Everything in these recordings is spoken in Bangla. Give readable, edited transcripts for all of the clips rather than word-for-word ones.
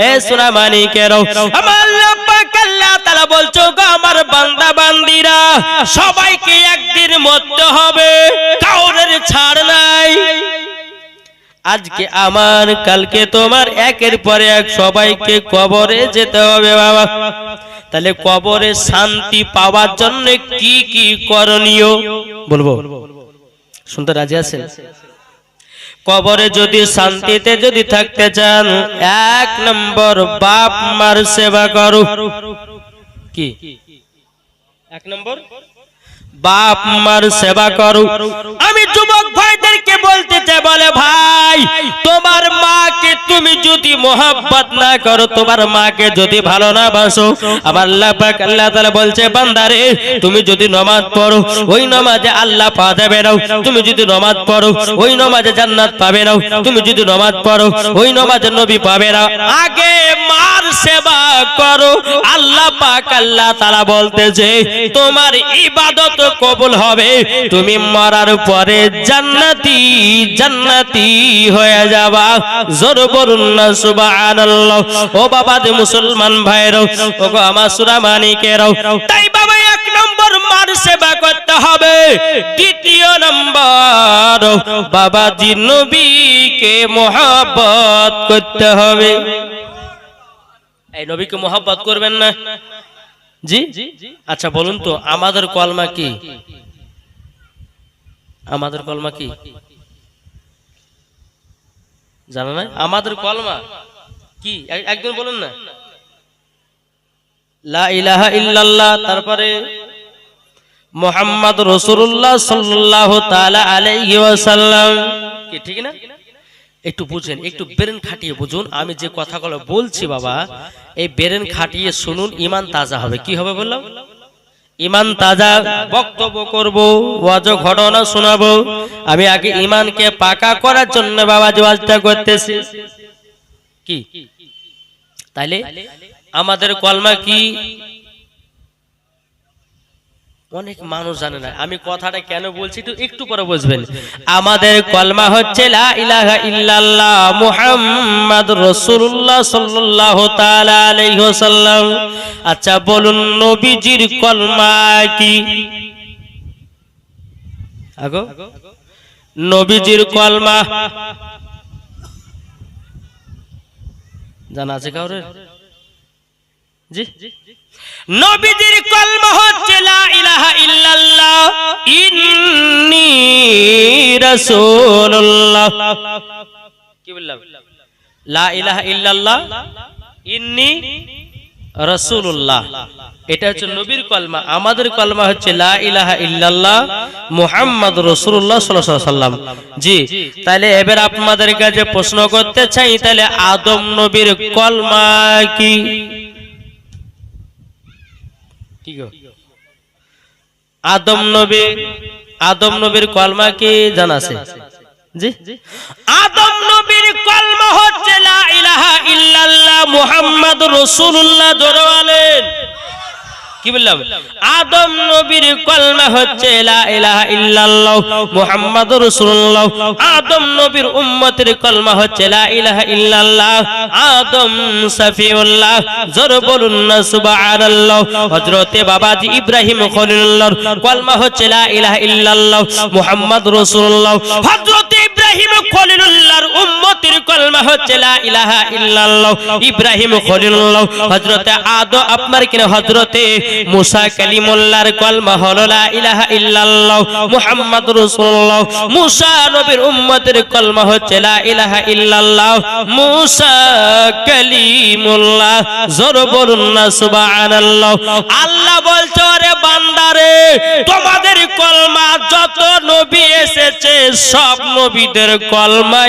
এ সোনা মানিকেরও আমার আল্লাহ পাক আল্লাহ তাআলা বলছো গো আমার বান্দা বান্দিরা সবাইকে একদিন মরতে হবে, কাউরের ছাড় নাই। আজকে আমার কালকে তোমার একের পরে এক সবাইকে কবরে যেতে হবে বাবা। তাহলে কবরে শান্তি পাওয়ার জন্য কি কি করণীয় বলবো, শুনতে রাজি আছেন? কবরে যদি শান্তিতে যদি থাকতে চান, 1 নম্বর বাপ মার সেবা করো। কি 1 নম্বর? বাপ মার সেবা করো। আমি যুবক ভাইদেরকে বলতে চাই, বলে ভাই তোমার মাকে তুমি যদি মোহাব্বত না করো, তোমার মাকে যদি ভালো না বাসো, আমার আল্লাহ পাক আল্লাহ তাআলা বলছে বান্দারে তুমি যদি নামাজ পড়ো ওই নামাজে আল্লাহ পাবে না, তুমি যদি নামাজ পড়ো ওই নামাজে জান্নাত পাবে না, তুমি যদি নামাজ পড়ো ওই নামাজে নবী পাবে না। আগে মার সেবা করো। আল্লাহ পাক আল্লাহ তাআলা বলতেছে তোমার ইবাদত কবুল হবে, তুমি মরার পরে জান্নাতি জান্নাতি হয়ে যাবা। জোর বলুন না সুবহানাল্লাহ। ও বাবা যে মুসলমান ভাইরা, ও গো আমার সূরা মানিকেরাও, তাই বাবা 1 নম্বর মার সেবা করতে হবে। 2 নম্বর বাবা জি নবীকে মহব্বত করতে হবে। এই নবীকে মহব্বত করবেন না? জি আচ্ছা বলুন তো আমাদের কলমা কি? আমাদের কলমা কি জানা নাই? আমাদের কলমা কি একজন বলুন না। লা ইলাহা ইল্লাল্লাহ, তারপরে মুহাম্মদ রাসূলুল্লাহ সাল্লাল্লাহু তাআলা আলাইহি ওয়াসাল্লাম। কি ঠিক না? একটু বুঝেন, একটু ব্রেন খাটিয়ে বুঝুন। আমি যে কথাগুলো বলছি বাবা, এই ব্রেন খাটিয়ে শুনুন, ঈমান তাজা হবে। কি হবে বললাম? ঈমান তাজা। বক্তব্য করব, ওয়াজ ঘটনা শোনাবো। আমি আগে ঈমানকে পাকা করার জন্য বাবা ওয়াজটা করতেছি। কি তাইলে আমাদের কলমা কি? অনেক মানুষ জানে না। আমি কথাটা কেন বলছি একটু পরে বুঝবেন। আমাদের কলমা হচ্ছে লা ইলাহা ইল্লাল্লাহ মুহাম্মাদুর রাসূলুল্লাহ সাল্লাল্লাহু তাআলা আলাইহি ওয়াসাল্লাম। আচ্ছা বলুন নবীজির কলমা কি? আগো নবীজির কলমা জানা আছে কাউরে? জি নবীজির কলমা হচ্ছে লা ইলাহা ইল্লাল্লাহ ইন্নী রাসূলুল্লাহ। কি বললাম? লা ইলাহা ইল্লাল্লাহ ইন্নী রাসূলুল্লাহ। এটা হচ্ছে নবীর কলমা। আমাদের কলমা হচ্ছে লা ইলাহা ইল্লাল্লাহ মুহাম্মাদুর রাসূলুল্লাহ সাল্লাল্লাহু আলাইহি ওয়াসাল্লাম। জি তাহলে এবার আপনাদের কাছে প্রশ্ন করতে চাই, তাহলে আদম নবীর কলমা কি? আদম নবীর কলমা কি জানা আছে? জি আদম নবীর কলমা হচ্ছে লা ইলাহা ইল্লাল্লাহ মুহাম্মাদুর রাসূলুল্লাহ। জোরে বলেন। কি বললাম? আদম নবীর কলমা হচ্ছে লা ইলাহা ইল্লাল্লাহ মুহাম্মাদুর রাসূলুল্লাহ। আদম নবীর উম্মতের কলমা হচ্ছে লা ইলাহা ইল্লাল্লাহ আদম সফিউল্লাহ। জোরে বলুন না সুবহানাল্লাহ। হযরতে বাবাজি ইব্রাহিম খলিলুল্লাহর কলমা হচ্ছে লা ইলাহা ইল্লাল্লাহ মুহাম্মাদুর রাসূলুল্লাহ। হযরতে ইব্রাহিম খলিলুল্লাহর উম্মতের কলমা হচ্ছে লা ইলাহা ইল্লাল্লাহ ইব্রাহিম খলিলুল্লাহ। হযরতে আদম আপনার কিনা হযরতে মুসা কালিমুল্লাহর কলমা হলো লা ইলাহা ইল্লাল্লাহ মুহাম্মাদুর রাসূলুল্লাহ। মুসা নবীর উম্মতের কলমা হচ্ছে লা ইলাহা ইল্লাল্লাহ মুসা কালিমুল্লাহ। জোরে বলুন না সুবহানাল্লাহ। আল্লাহ বলছে ওরে বান্দারে তোমাদের কলমা যত নবী এসেছে সব নবীদের কলমা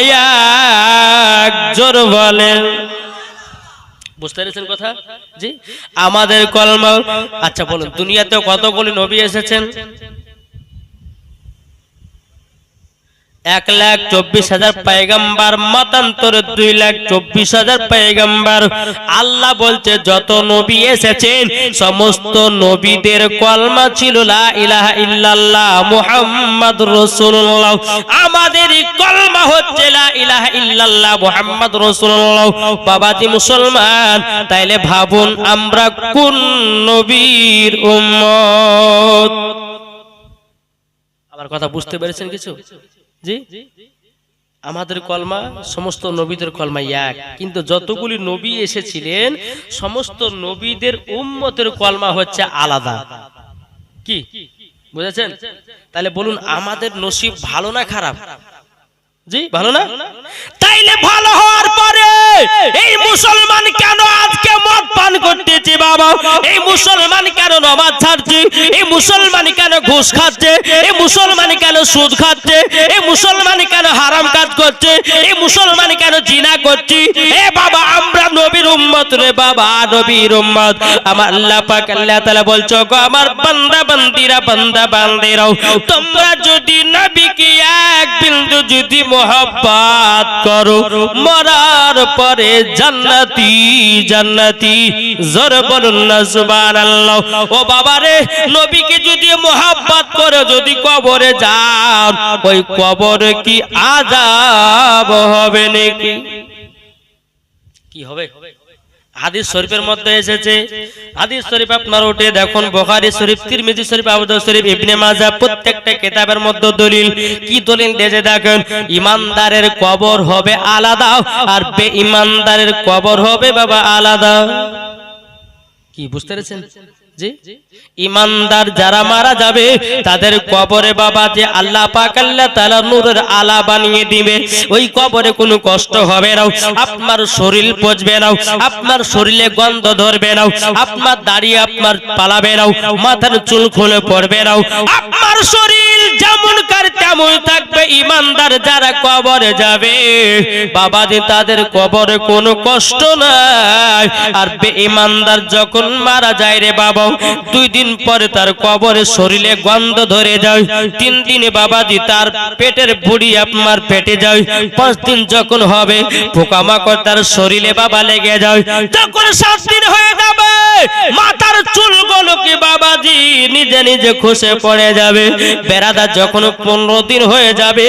এক। জোরে বলেন। বুঝতে পেরেছেন কথা? জি আমাদের কলমা। আচ্ছা বলুন দুনিয়াতে কতগুলি নবী এসেছেন? 1,24,000 পয়গম্বর, মতান্তরে 2,24,000 পয়গম্বর। আল্লাহ বলছে যত নবী এসেছেন সমস্ত নবীদের কলমা ছিল লা ইলাহা ইল্লাল্লাহ মুহাম্মাদুর রাসূলুল্লাহ। আমাদের কলমা হচ্ছে লা ইলাহা ইল্লাল্লাহ মুহাম্মাদুর রাসূলুল্লাহ। বাবাজি মুসলমান, তাইলে ভাবুন আমরা কোন নবীর উম্মত? আমার কথা বুঝতে পেরেছেন কিছু? জি, আমাদের কলমা সমস্ত নবীদের কলমা এক, কিন্তু যতগুলি নবী এসেছিলেন সমস্ত নবীদের উম্মতের কলমা হচ্ছে আলাদা। কি বুঝেছেন? তাহলে বলুন আমাদের নসিব ভালো না খারাপ? জি ভালো না? তাইলে ভালো হওয়ার পরে এই মুসলমান কেন আজকে মদ পান করতেছে বাবা? এই মুসলমান কেন নামাজ ছাড়ছে? এই মুসলমান কেন ঘুষ খাচ্ছে? এই মুসলমান কেন সুদ খাচ্ছে? এই মুসলমান কেন হারাম কাজ করছে? এই মুসলমান কেন জিনা করছে? এ বাবা আমরা নবীর উম্মত রে বাবা, নবীর উম্মত। আমার আল্লাহ পাক আল্লাহ তাআলা বলছো গো আমার বান্দা বান্দিরা, বান্দা বান্দিরাও, তোমরা যদি নবীকে এক বিন্দু যদি মোহাব্বত করো, মরার পরে জান্নাতি জান্নাতি। জোরে বলুন না সুবহানাল্লাহ। ও বাবা রে, নবীকে যদি মোহাব্বত করে যদি কবরে যাও, ওই কবরে কি আযাব হবে নাকি? কি হবে? হাদিস শরীফের মধ্যে এসেছে। হাদিস শরীফ আপনারা উঠে দেখুন, বুখারী শরীফ, তিরমিজি শরীফ, আবু দাউদ শরীফ, ইবনে মাজাহ, প্রত্যেকটা কিতাবের মধ্যে দলিল। কি দলিল দিয়েছে দেখেন? ইমানদারের কবর হবে আলাদা আর বেঈমানদারের কবর হবে বাবা আলাদা। কি বুঝতে পেরেছেন? জি, ইমানদার যারা মারা যাবে তাদের কবরে বাবা যে আল্লাহ পাক আল্লাহ তাআলা নূরের আলা বানিয়ে দিবে। ওই কবরে কোনো কষ্ট হবে না, আপনার শরীর পচবে না, আপনার শরীরে গন্ধ ধরবে না, আপনার দাড়ি আপনার পালাবে না, মাথার চুল খুলে পড়বে না, আপনার শরীর যেমন কার তেমন থাকবে। ইমানদার যারা কবরে যাবে বাবা যে তাদের কবরে কোনো কষ্ট নাই। আর বেঈমানদার যখন মারা যায় রে বাবা, 2 দিন পরে তার কবরে শরীরে গন্ধ ধরে যায়, 3 দিনে বাবাজি তার পেটের বুড়ি আপনার পেটে যায়, 5 দিন যখন হবে পোকামাকড় তার শরীরে বাবা লেগে যায়, যখন 7 দিন হয়ে যাবে মাথার চুলগুলো কি বাবাজি নিজে নিজে খসে পড়ে যাবে। বেরাদা যখন 15 দিন হয়ে যাবে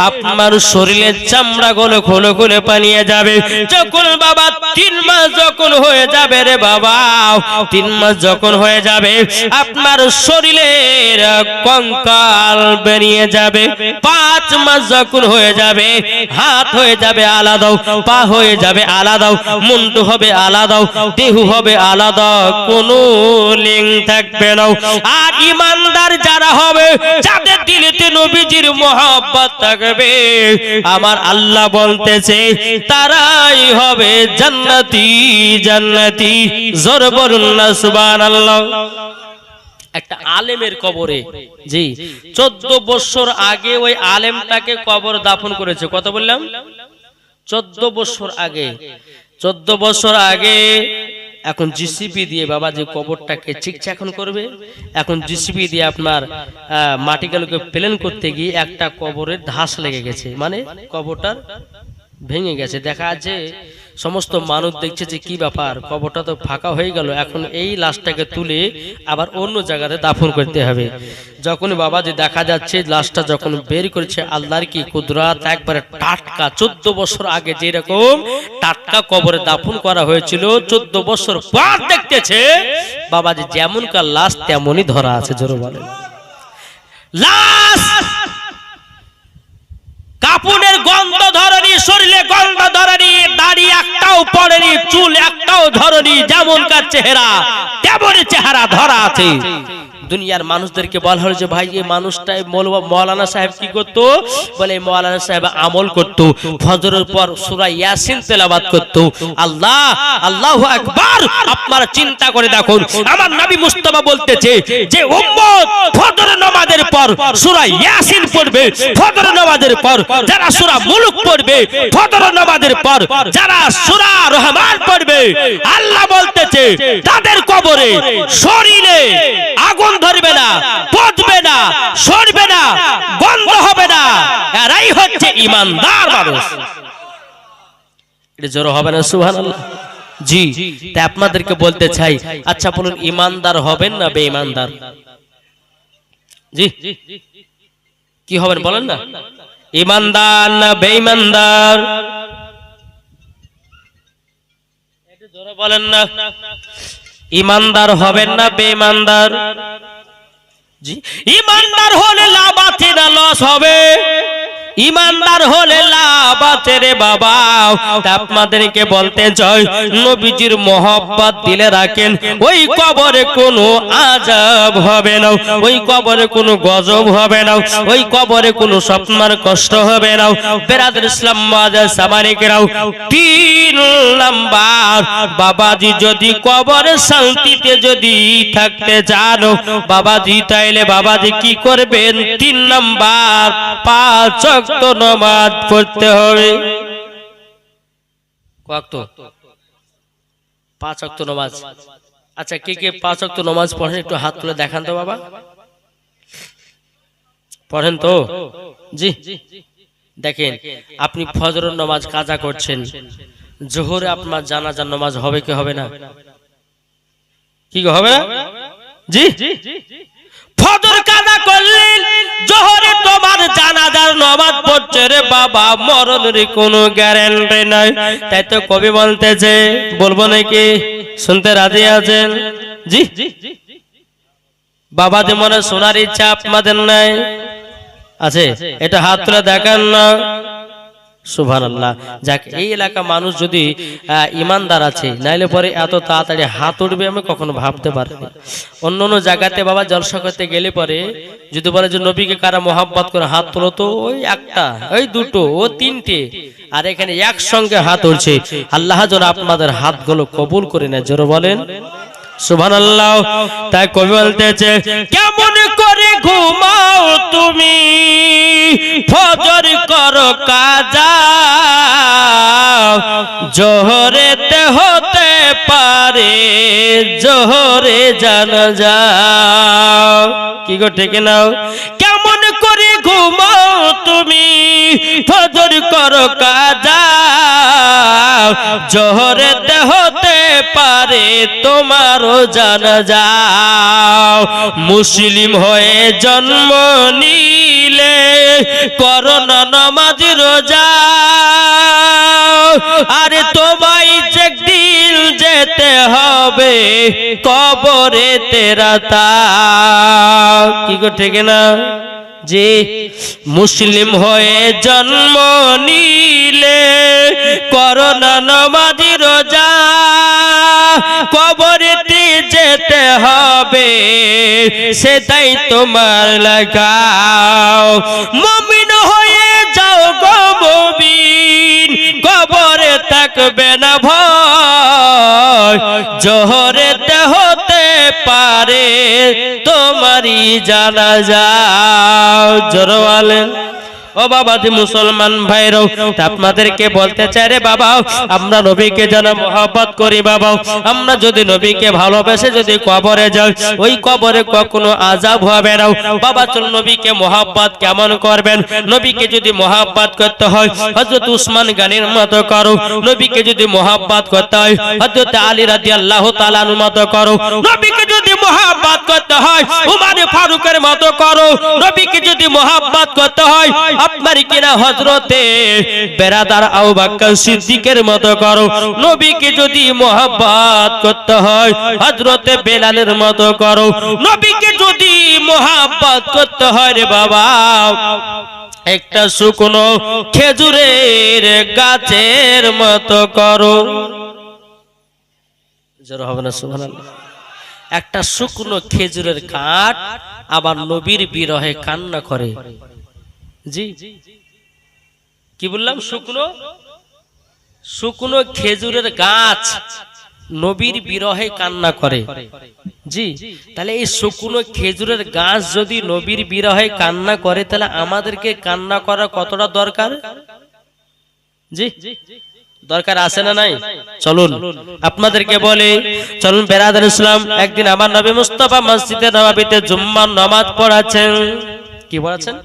আপনার শরীরের চামড়াগুলো খুলে খুলে পানিয়ে যাবে। যখন বাবা 3 মাস যখন হয়ে যাবে রে বাবা, 3 মাস যখন হয়ে যাবে আপনার শরীরের কঙ্কাল বেরিয়ে যাবে। 5 মাস যখন হয়ে যাবে হাত হয়ে যাবে আলাদা, পা হয়ে যাবে আলাদা, মুন্ডু হবে আলাদা, দেহ হবে আলাদা, কোনো লিঙ্ক থাকবে না। আর ইমানদার যারা হবে যাদের দিলেতে নবীজির মহব্বত থাকবে, আমার আল্লাহ বলতেছে তারাই হবে জান্নাতি জান্নাতি। জোরে বলুন না সুবহানাল্লাহ। একটা আলেমের কবরে জি 14 বছর আগে ওই আলেমটাকে কবর দাফন করেছে। কত বললাম? 14 বছর আগে। 14 বছর আগে এখন জিসিপি দিয়ে বাবা যে কবরটাকে চিকচাকন করবে, এখন জিসিপি দিয়ে আপনার মাটিগুলোকে প্লেন করতে গিয়ে একটা কবরের ধাস লেগে গেছে, মানে কবরটার ভেঙে গেছে। দেখা যাচ্ছে সমস্ত মানুষ দেখছে যে কি ব্যাপার, কবরটা তো ফাঁকা হয়ে গেল, এখন এই লাশটাকে তুলে আবার অন্য জায়গাতে দাফন করতে হবে। যখন বাবা যে দেখা যাচ্ছে লাশটা যখন বের করেছে, আল্লাহর কি কুদরত, একবারে টাটকা 14 বছর আগে যেরকম টাটকা কবরে দাফন করা হয়েছিল, 14 বছর পর দেখতেছে বাবা যে যেমনকার লাশ তেমনই ধরা আছে। জোরে বলেন। লাশ কাপুনের গন্ধ ধরেনি, শরীরে গন্ধ ধরেনি, দাড়ি একটাও পড়েনি, চুল একটাও ধরেনি, যেমনকার চেহারা তেমনই চেহারা ধরা আছে। দুনিয়ার মানুষদেরকে বলা হলো যে ভাই এই মানুষটাই মৌলানা সাহেব কি করতো, বলে মৌলানা সাহেব আমল করতো, ফজরের পর সূরা ইয়াসিন তেলাওয়াত করতো। আল্লাহ আল্লাহু আকবার। আপনারা চিন্তা করে দেখুন, আমার নবী মুস্তাফা বলতেছে যে উম্মত ফজরের নামাজের পর সূরা ইয়াসিন পড়বে, ফজরের নামাজের পর যারা সূরা মুলক পড়বে, ফজরের নামাজের পর যারা সূরা রহমান পড়বে, আল্লাহ বলতেছে তাদের কবরে শরীরে আগুন ধরবে না, পচবে না, সরবে না, গন্ধ হবে না। এরাই এরাই হচ্ছে ইমানদার মানুষ। এটা জোর হবে না সুবহানাল্লাহ? জি, তাই আপনাদেরকে বলতে চাই, আচ্ছা বলুন ইমানদার হবেন না বেঈমানদার? জি, কি হবেন বলেন না? ইমানদার না বেঈমানদার? একটু জোরে বলেন না। ইমানদার হবেন না বেঈমানদার? জি, ইমানদার হলে লাভ আছে না লস হবে? ইমানদার হলে লাভ আছে রে বাবা। আপনাদেরকে বলতে চাই, নবীজির মহব্বত দিলে রাখেন, ওই কবরে কোনো আযাব হবে না, ওই কবরে কোনো গজব হবে না, ওই কবরে কোনো স্বপ্নের কষ্ট হবে না। বেরাদর ইসলাম মাদ্রাস সামানিকরাও, 3 নাম্বার, বাবাজি যদি কবরে শান্তিতে যদি থাকতে চান বাবাজি, তাইলে বাবাজি কি করবেন? 3 নাম্বার, 5 ওয়াক্ত নামাজ পড়তে হবে। কত? 5 ওয়াক্ত নামাজ। আচ্ছা, কে কে 5 ওয়াক্ত নামাজ পড়েন একটু হাত তুলে দেখান তো বাবা। পড়েন তো? জি, দেখেন আপনি ফজরের নামাজ কাজা করছেন, জোহরে আপনার জানাজার নামাজ হবে কি হবে না? কি হবে না? জি, ফজর কাজা করলেন, জোহরে তোমার জানাজার নামাজ পড়ছে রে বাবা, মরণের কোনো গ্যারান্টি নাই। তাই তো কবি বলতেছে, বলবো নাকি? শুনতে রাজি আছেন? জি, বাবা যে মনে শোনার ইচ্ছা আপনাদের নাই আছে? এটা হাত তুলে দেখান না। সুবহানাল্লাহ। যাক, এই এলাকা মানুষ যদি ইমানদার আছে, নাইলে পরে এত তাড়াতাড়ি হাত উঠবে আমি কখনো ভাবতে পারিনি। অন্য অন্য জায়গাতে বাবা জলসা করতে গেলে পরে যদি বলে যে নবীকে কারা মহব্বত করে হাত তোলো, তো ওই একটা, ওই দুটো, ও 3টে, আর এখানে একসঙ্গে হাত উঠছে। আল্লাহ যেন আপনাদের হাতগুলো কবুল করে নেয়। জোরে বলেন সুবহানাল্লাহ। তাই কবি বলতেছে, কেমন করে ঘুমাও তুমি, ফজর করো কাজা, জোহরেতে হতে পারে জোহরে জানাজা। কি গো, ঠিক নাও? কেমন করে ঘুমাও তুমি, ফজর করো কাজা, জোহরেতে হতে পারে তোমারও জানাজা। মুসলিম হয়ে জন্ম নিলে করো না নামাজ রোজা, আরে তোমায় একদিন যেতে হবে কবরে তেরা তা। কি গো, ঠিক না? যে মুসলিম হয়ে জন্ম নিলে করো না নামাজ রোজা, কবরেতে যেতে হবে সেটাই তোমার লাগাও। মুমিন হয়ে যাও গো মুমিন, কবরে থাকবে না ভয়, জোহরেতে হতে পারে তোমারই জানাজা। জোরে বলেন। ও বাবা দি মুসলমান ভাইরাও, আপনাদেরকে বলতে চাই রে বাবা, আমরা নবীকে যেন মহব্বত করি বাবা। আমরা যদি নবীকে ভালোবেসে যদি কবরে যাই, ওই কবরে কখনো আযাব হবে না বাবা। চল নবীকে মহব্বত কেমন করবেন? নবীকে যদি মহব্বত করতে হয় হযরত উসমান গনির মতো করো, নবীকে যদি মহব্বত করতে হয় হযরত আলী রাদিয়াল্লাহু তাআলা আনহুর মতো করো, নবীকে যদি মহব্বত করতে হয় উমর ফারুকের মতো করো, নবীকে যদি মহব্বত করতে হয় আপনার কিনা হযরতে বেরাদার আবু বকর সিদ্দিকের মতো করো, নবীকে যদি মহব্বত করতে হয় হযরতে বেলালের মতো করো, নবীকে যদি মহব্বত করতে হয় রে বাবা একটা শুকনো খেজুরের গাছের মতো করো। জোরে হবে না সুবহানাল্লাহ? একটা শুকনো খেজুরের কাঠ আবার নবীর বিরহে কান্না করে। জি, কি বললাম? শুকনো শুকনো খেজুরের গাছ নবীর বিরহে কান্না করে। জি, তাহলে এই শুকনো খেজুরের গাছ যদি নবীর বিরহে কান্না করে, তাহলে আমাদেরকে কান্না করা কতটা দরকার? জি, দরকার আছে না নাই? চলুন আপনাদেরকে বলে, চলুন বেরাদার ইসলাম, একদিন আমার নবী মুস্তাফা মসজিদে নববীতে জুম্মার নামাজ পড়াচ্ছেন। কি পড়াচ্ছেন?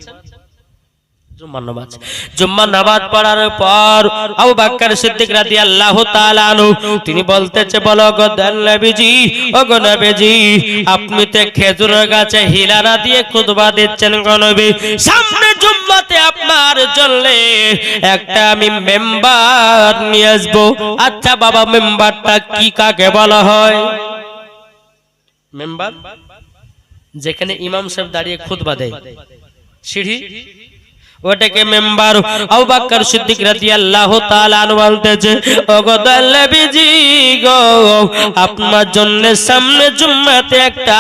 জুম্মার নামাজ পড়ার পর আবু বকর সিদ্দিক রাদিয়াল্লাহু তাআলা আনহু তিনি বলতেছে, বলো গো নবীজি, ও গো নবীজি, আপনি তো খেজুরের গাছে হিলারা দিয়ে খুতবা দিচ্ছেন গো নবী, সামনে জুম্মাতে আপনার জন্য একটা আমি মেম্বার নিয়ে আসবো। আচ্ছা বাবা, মেম্বারটা কি কাকে বলা হয়? মেম্বার যেখানে ইমাম সাহেব দাঁড়িয়ে খুতবা দেয়, সিঁড়ি, ওটাকে মেম্বার। আবু বকর সিদ্দিক রাদিয়াল্লাহু তাআলা আনহু বলতেছে, ওগো নবীজি গো, আপনার জন্য সামনে জুম্মাতে একটা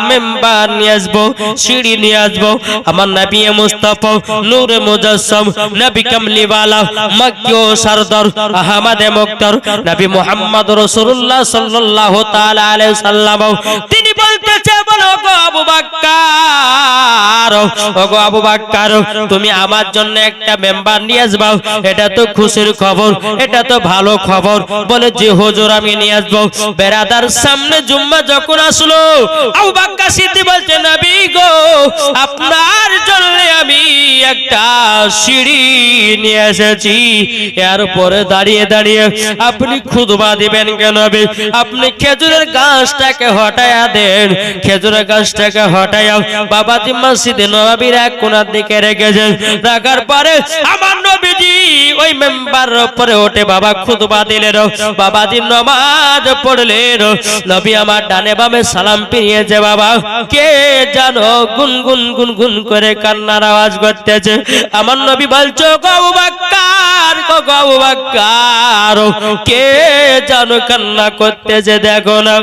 মেম্বার নিয়ে আসবো, সিঁড়ি নিয়ে আসবো। আমার নবী মুস্তাফা নূরে মুজাসসাম, নবী কামলিওয়ালা, মক্কি ও সরদার, আহমদে মুক্তার, নবী মুহাম্মদ রাসূলুল্লাহ সাল্লাল্লাহু তাআলা আলাইহি সাল্লাম তিনি বলতেছে, বলো গো আবু বকর, ওগো আবু বকর, তুমি আমার জন্য একটা মেম্বার নিয়ে আসবা, এটা তো খুশির খবর, এটা তো ভালো খবর। বলে যে হুজুর আমি নিয়ে আসবো। বেরাদার সামনে জুম্মা যখন আসলো, আবু বকর সিদ্দিক বলছে, নবী গো, আপনার জন্য আমি একটা সিঁড়ি নিয়ে এসেছি, এর পরে দাঁড়িয়ে দাঁড়িয়ে আপনি খুতবা দিবেন কেন? আপনি খেজুরের গাছটাকে হটায়া দেন, খেজুরের গাছটাকে হটায়া বাবাজি মসজিদে নববীর এক কোণার দিকে রেখেছেন। রাখার পরে আমার নবীজি ওই মেম্বারের উপরে ওঠে বাবা খুতবা দিলেন, বাবাজি নামাজ পড়লেন। নবী আমার ডানে বামে সালাম ফিরিয়েছে। বাবা কে জানো গুনগুন গুনগুন করে কান্নার আওয়াজ করতেছে। আমার নবী বলছো, গো আবু বকর, গো আবু বকর, কে জানো কান্না করতেছে, দেখো না।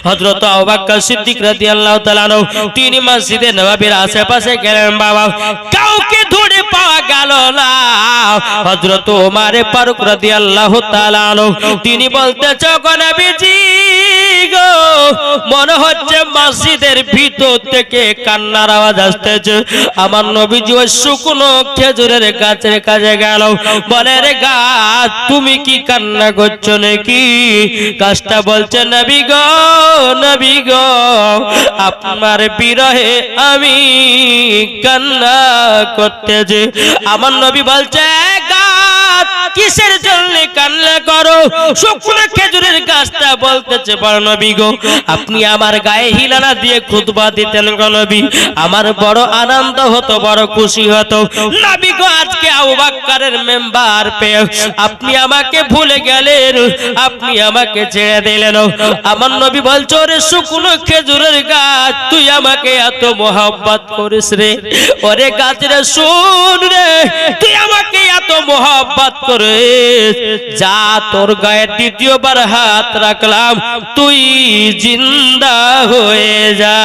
হযরত আবু বকর সিদ্দিক রাদিয়াল্লাহু তাআলা আনহু তিনি মসজিদে নববীর আশেপাশে গেলেন। বাবা কাউকে ধরে পাওয়া গেল না। হযরত ওমর ফারুক রাদিয়াল্লাহু তাআলা আনহু তিনি বলতেছে, গো নবীজি গো, মনে হচ্ছে মসজিদের ভিতর থেকে কান্নার আওয়াজ আসতেছে। আমার নবীজি ওই শুকনো খেজুরের গাছের কাছে গেল। বলে, রে গাছ, তুমি কি কান্না করছো নাকি? গাছটা বলছে, নবী গো, নবী গো, আপনার বিরহে আমি কান্না করতেছি। আমার নবী বলছে, গাছ, কিসের জন্য কান্না করো? শুকনো খেজুরের গাছটা বলতেছে, বড় নবী গো, আপনি আমার গায়ে হিলানা দিয়ে খুতবা দিতেন গো নবী, আমার বড় আনন্দ হতো, বড় খুশি হতো। নবী গো, আজকে আবু বকরের মেম্বার পেয়ে আপনি আমাকে ভুলে গেলেন, আপনি আমাকে ছেড়ে দিলেন। আমার নবী বলছো, রে শুকনো খেজুরের গাছ, তুই আমাকে এত মোহাব্বত করিস রে? ওরে গাছ রে, শুন রে, তুই আমাকে এত মোহাব্বত করিস, যা তোর গায়ে দ্বিতীয়বার হাত রাখলাম, তুই জিন্দা হয়ে যা।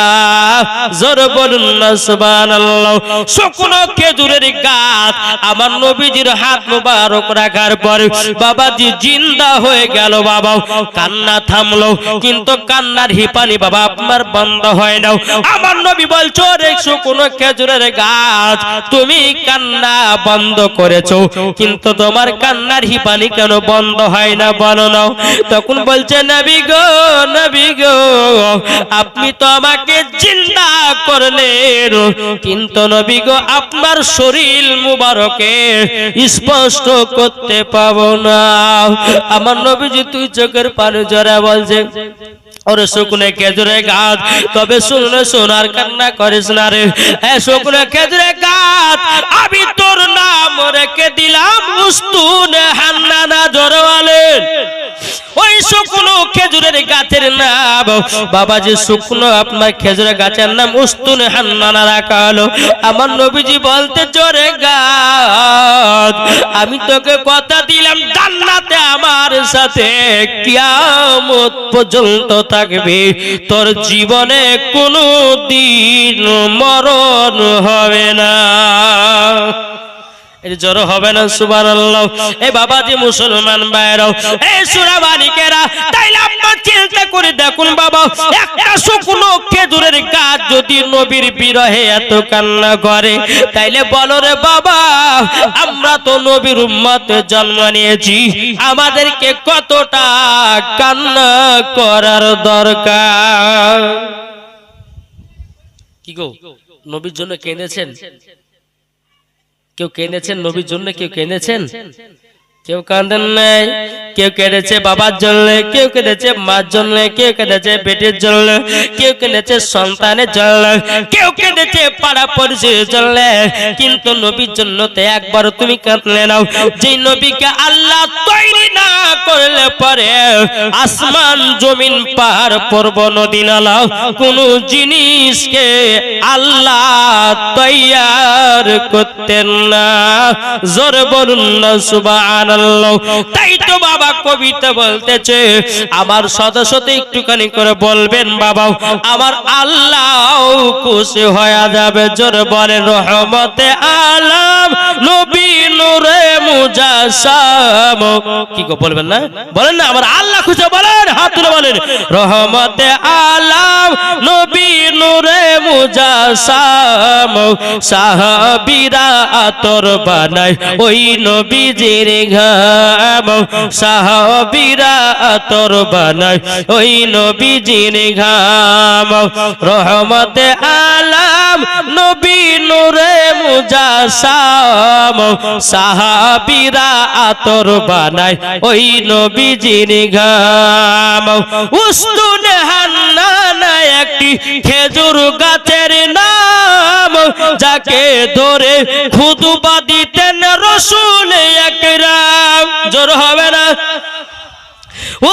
জোর বলুন না সুবহানাল্লাহ। শুকনো খেজুরের গাছ আমার নবীজির হাত মোবারক রাখার পরে বাবাজি জিন্দা হয়ে গেল। বাবা কান্না থামলো, কিন্তু কান্নার হিপানি বাবা আপনার বন্ধ হয় না। আমার নবী বলছো, রে শুকনো খেজুরের গাছ, তুমি কান্না বন্ধ করেছো, কিন্তু তোমার কান্নার হিপানি কেন বন্ধ হয় না বলো না? তখন বলছে, নবী গো, নবী গো, আপনি তো আমাকে জিন্দা করলেন, কিন্তু নবী গো, আপনার শরীর মুবারকে স্পষ্ট করতে পাবো না। আমার নবীজি তুই চোখের পানি জড়া বলছে, ওরে শুকনো খেজুরের গাছ, তবে শুনলে সোনার কান্না করিস না রে। হ্যাঁ শুকনো খেজুরের গাছ, আমি তোর নাম রেখে দিলাম উস্তুন হান্নানা। জোরওয়ালে ওই শুকনো খেজুরের গাছের নাম বাবাজি, শুকনো আপনার খেজুরের গাছের নাম উস্তুন হান্নানা রাখা হলো। আমার নবীজি বলতে, জোরে গাছ, আমি তোকে কথা দিলাম জান্নাতে আমার সাথে কিয়ামত পর্যন্ত থাকবি, তোর জীবনে কোনো দিন মরণ হবে না। জড়ো হবে না সুবহানাল্লাহ। এই বাবাজি মুসলমান ভাইরাও, এই সূরা মালিকেরা, তাইলে আপনারা চিন্তা করে দেখুন বাবা, একটা শুকনো খেজুরের গাছ যদি নবীর বিরহে এত কান্না করে, তাইলে বলো রে বাবা, আমরা তো নবীর উম্মতে জন্ম নিয়েছি, আমাদেরকে কতটা কান্না করার দরকার? কি গো, নবীর জন্য কেঁদেছেন? কেউ কেঁদেছেন নবীর জন্য? কেউ কেঁদেছেন? কেউ কাঁদেন নাই। কেউ কেঁদেছে বাবার জন্য, কেউ কেঁদেছে মার জন্য, কেউ কেঁদেছে পেটের জন্য, কেউ কেঁদেছে সন্তানের জন্য, কেউ কেঁদেছে পাড়া পড়শির জন্য, কিন্তু নবীর জন্য তো একবার তুমি কাঁদলে নাও। যে নবীকে আল্লাহ তৈরি না করলে পরে আসমান জমিন পাহাড় পর্বত নদী নালা কোন জিনিসকে আল্লাহ তৈয়ার করতেন না। জোর বলুন না সুবহানাল্লাহ। তাই তো বাবা কবিতা বলতেছে, আমার সদস্যতে একটুখানি করে বলবেন বাবা, আমার আল্লাহ খুশি হয়ে যাবে। জোর বলেন রহমতে আলম নবী নূরে মুজাসসাম। কি গো বলবেন না? বলেন না আমার আল্লাহ খুশি, বলেন হাত তুলে বলেন রহমতে আলম নবী নূরে মুজাসসাম। সাহাবীরা আতর বানায় ওই নবীজির ঘাম, সাহাবীরা আতর বানায় ওই নবীজির ঘাম। রহমতে আলম নবী নূরে মুজাসসাম, সাহাবীরা আতর বানায় ওই নবীজির ঘাম। উস্তুনে হান্নানা একটি খেজুর গাছের নাম, যাকে ধরে খুতবা দিতেন রাসূল আকরাম। জোর হবে না?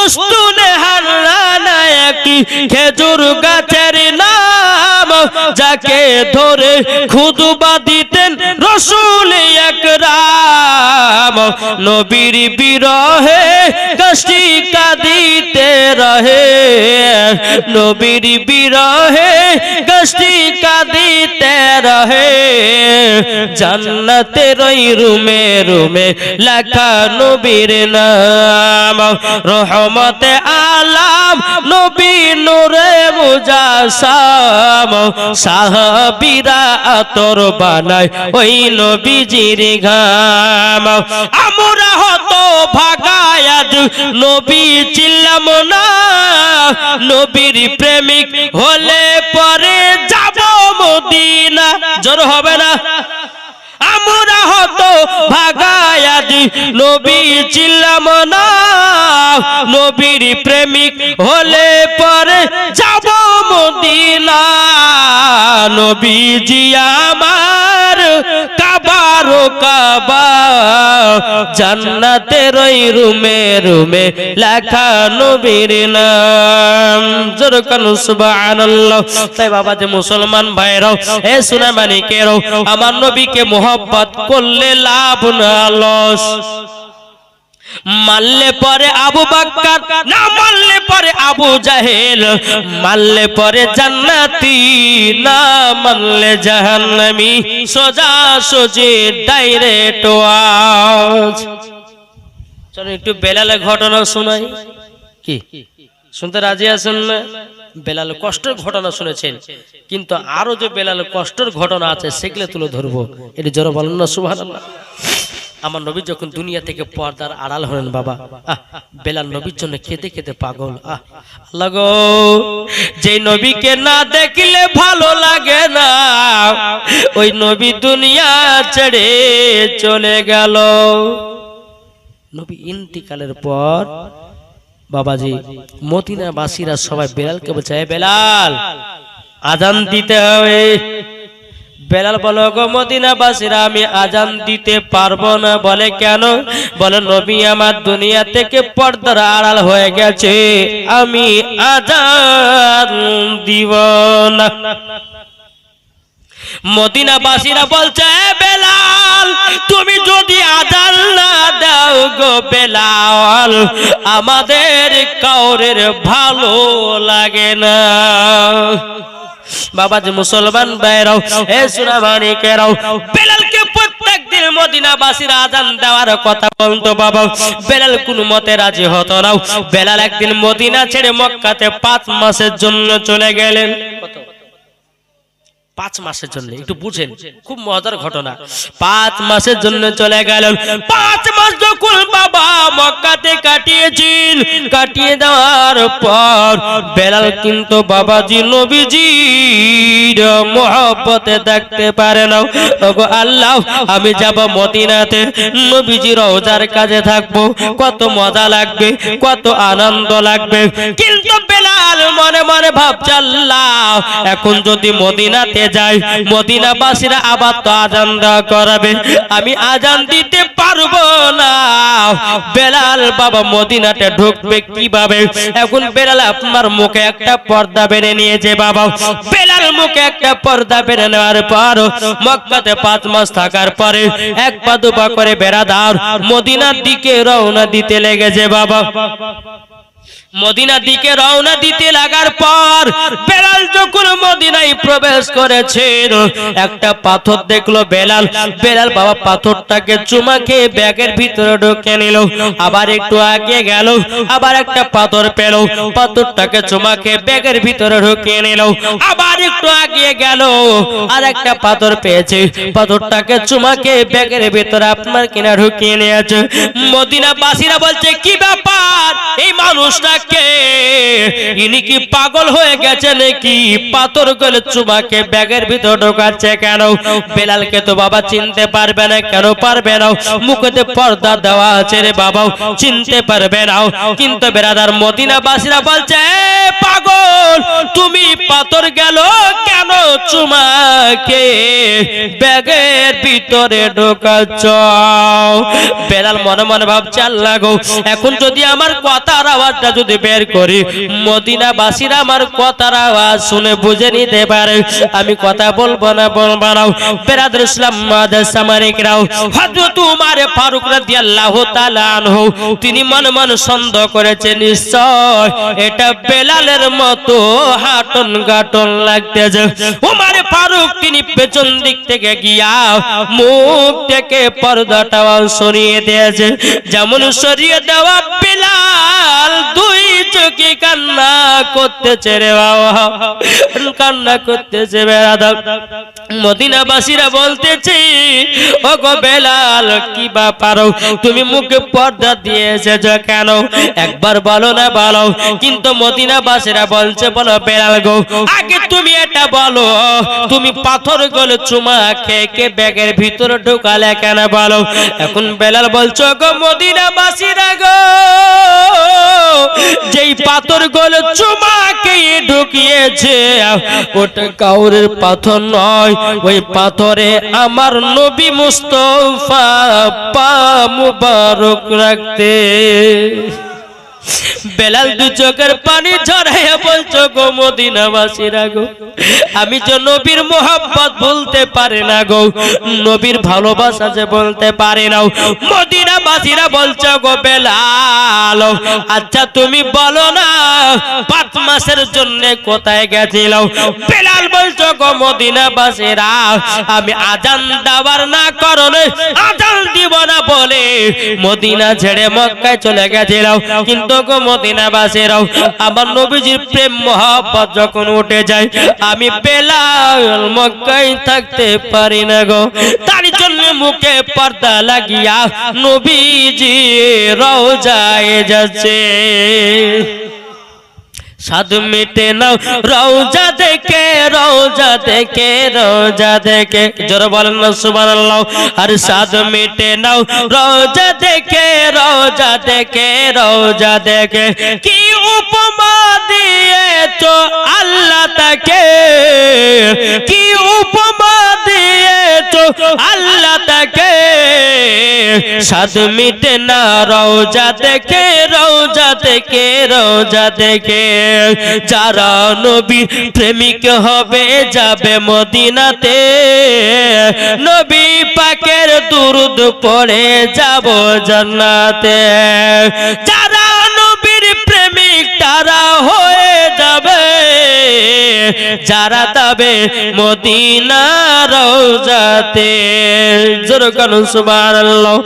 উস্তুনে হান্নানা একটি খেজুর গাছের নাম, যাকে ধরে খুতবা দিতেন রাসূল আকরাম। নবীর বিরহে কষ্টি কাঁদিতে রহে, নবীর বিরহে কষ্টি কাঁদিতে রহে। জান্নাতের ওই রুমে রুমে লেখা নবীর নাম। রহমতে আলম নবী নূরে মুজাসসাম, সাহাবীরা আতর বানায় ওই নবীজির ঘাম। আমরা হতো ভাগায় আজ নবী চিনলাম না, নবীর প্রেমিক হলে পরে যাব মদিনা। জোর হবে না? আমরা হতো ভাগায় আজ নবী চিনলাম না, নবীর প্রেমিক হলে পরে যাব মদিনা। নবীজি আমার কাবার কাবা, জান্নাতের ওই রুমে রুমে লেখা নবীর নাম। জোর কানু সুবহানাল্লাহ। তাই বাবা যে মুসলমান ভাইরাও, এ সোনা মানিকেরাও, আমার নবীকে মোহাব্বত করলে লাভ না লস। মানলে পরে আবু বকর, না মানলে পরে আবু জাহেল, মানলে পরে জান্নাতি, না মানলে জাহান্নামী। সোজা সোজি ডাইরেক্ট ওয়াজ। চলো একটু বেলালের ঘটনা শোনাই। কি শুনতে রাজি আছেন না? বেলাল কষ্টের ঘটনা শুনেছেন, কিন্তু আরো যে বেলাল কষ্টের ঘটনা আছে সেগুলো তুলে ধরবো। এটি জোরে বলেন না সুবহানাল্লাহ। আমার নবী যখন দুনিয়া থেকে পর্দার আড়াল হলেন বাবা, বেলাল নবীর জন্য কেঁদে কেঁদে পাগল। আল্লাহ গো, যে নবীকে না দেখলে ভালো লাগে না, ওই নবী দুনিয়া ছেড়ে চলে গেল। নবী ইন্তিকালের পর বাবাজি মদিনাবাসীরা সবাই বেলালকে বলছে, বেলাল আজান দিতে হবে। বেলাল বলো, গো মদিনাবাসীরা আমি আজান দিতে পারবো না। বলে কেন? বলে নবী আমার দুনিয়া থেকে পর্দার আড়াল হয়ে গেছে, আমি আজান দিব না। মদিনাবাসীরা বলছে, বেলাল তুমি যদি আজান না দাও গো বেলাল, আমাদের কাউরের ভালো লাগে না। বাবা যে মুসলমান ভাইরাও, এ সোনা মানিকেরাও, বেলালকে প্রত্যেকদিন মদিনাবাসীরা আজান দেওয়ার কথা বলতো বাবা। বেলাল কোন মতে রাজি হতো না। বেলাল একদিন মদিনা ছেড়ে মক্কাতে 5 মাসের জন্য চলে গেলেন। 5 মাসের জন্য, একটু বুঝেন, খুব মজার ঘটনা। 5 মাসের জন্য চলে গেলেন। 5 মাস যখন বাবা মক্কাতে কাটিয়েছেন, কাটিয়ে দেওয়ার পর বেলাল কিন্তু বাবাজি নবীজির মহব্বতে দেখতে পারে না। ওগো আল্লাহ, আমি যাব মদিনাতে, নবীজি রওজার কাছে থাকবো, কত মজা লাগবে, কত আনন্দ লাগবে। কিন্তু বেলাল মনে মনে ভাবছে, আল্লাহ, এখন যদি মদিনাতে যাই, মদিনাবাসীরা আবার তো আজান দেওয়া করাবে, আমি আজান দিতে পারবো না। বেলাল বাবা মদিনাতে ঢুকবে কিভাবে? এখন বেলাল আপনার মুখে একটা পর্দা বেঁধে নিয়েছে বাবা। বেলাল মুখে একটা পর্দা বেঁধে নেওয়ার পর মক্কাতে 5 মাস থাকার পরে 1 পা 2 পা করে বেড়াদার মদিনার দিকে রওনা দিতে লেগেছে বাবা। মদিনার দিকে রওনা দিতে লাগার পর বেলাল যখন মদিনায় প্রবেশ করেছেন, একটা পাথর দেখলো বেলাল। বেলাল বাবা পাথরটাকে চুমা খেয়ে ব্যাগের ভিতরে ঢুকে নিল। আবার একটু আগে গেল, আবার একটা পাথর পেল, পাথরটাকে চুমা খেয়ে ব্যাগের ভিতরে ঢুকিয়ে নিল। আবার একটু আগে গেল, আর একটা পাথর পেয়েছে, পাথরটাকে চুমা খেয়ে ব্যাগের ভিতরে আপনার কিনা ঢুকিয়ে নিয়েছে। মদিনাবাসীরা বলছে, কি ব্যাপার, এই মানুষটা কে? ইনি কি পাগল হয়ে গেছে নাকি? পাথর গলে চুমাকে ব্যাগের ভিতর ঢোকাচ্ছে কেন? বেলালকে তো বাবা চিনতে পারবে না। কেন পারবে না? মুখেতে পর্দা দেওয়া আছে রে বাবা, চিনতে পারবে না। কিন্তু বেরাদার মদিনাবাসীরা বলছে, পাগল, তুমি পাথর গেল কেন চুমাকে ব্যাগের ভিতরে ঢোকাচ্ছ? বেলাল মনে মনে ভাবছে, আল্লাহ গো, এখন যদি আমার কথার আওয়াজটা যদি বের করি, মদিনাবাসীরা আমার কথার আওয়াজ শুনে বুঝে নিতে পারে, আমি কথা বলবো না। বেরাদর ইসলাম সামারিকরাও, হযরত উমর ফারুক রাদিয়াল্লাহু তাআলা আনহু তিনি মনে মনে সন্দেহ করেছেন, নিশ্চয় এটা বেলালের মতো হাঁটন গাটন লাগতেছে। উমর ফারুক তিনি পেছন দিক থেকে গিয়া মুখ থেকে পর্দাটা সরিয়ে দিয়েছে। যেমন সরিয়ে দেওয়া, বেলাল 2 চোখে কান্না করতেছে রে বাবা, কান্না করতেছে। বেরাদর মদিনাবাসীরা বলতেছে, ওগো বেলাল, কি ব্যাপার, তুমি মুখে পর্দা দিয়েছো কেন? একবার বলো না, বলো। কিন্তু মদিনাবাসীরা বলছে, বলো বেলাল গো, আগে তুমি এটা বলো, তুমি পাথর গুলো চুমা খেয়ে ব্যাগের ভিতরে ঢুকালে কেন, বলো। এখন বেলাল বলছো, গো মদিনাবাসীরা গো, যেই পাথর গুলো চুমা খেয়ে ঢুকিয়েছে ওটা কাউরের পাথর নয়, ওই পাথরে আমার নবী মুস্তাফা পা মুবারক রাখতে। বেলাল 2 চোখের পানি ঝরাইয়া বলছো, গো মদিনাবাসীরা গো, আমি যে নবীর মোহাব্বত বলতে পারি না গো, নবীর ভালোবাসা যে বলতে পারি না। মদিনাবাসীরা বলছো, গো বেলাল, আচ্ছা তুমি বলো না, 5 মাসের জন্য কোথায় গেছিল? বেলাল বলছো, গো মদিনাবাসীরা, আমি আজান দেওয়ার না কারণে, আজান দিব না বলে মদিনা ছেড়ে মক্কায় চলে গেছিল। কিন্তু গো মদিনাবাসীরাও, আমার নবীজির প্রেম মহব্বত যখন উঠে যায়, আমি বেলাল মক্কায় থাকতে পারি না গো। তার জন্য মুখে পর্দা লাগিয়া নবীজি রওজায় যাচ্ছে। সাদ মিটে নাও রওজা দেখে, রওজা দেখে, রওজা দেখে, জোরে বলেন না সুবহানাল্লাহ। আর সাদ মিটে নাও রওজা দেখে, রওজা দেখে, রওজা দেখে, কি উপমা দিয়েছো আল্লাহ তাকে, কি উপমা দিয়েছো আল্লাহ তাকে। সাদ মিটে না রওজা দেখে, রওজা দেখে, রওজা দেখে, যারা নবী প্রেমিক হবে যাবে মদিনাতে, নবী পাকের দুরূদ পড়ে যাব জান্নাতে। যারা নবীর প্রেমিক তারা হয়ে যাবে যারা যাবে মদিনা রওজাতে। জোরে বলুন সুবহানাল্লাহ।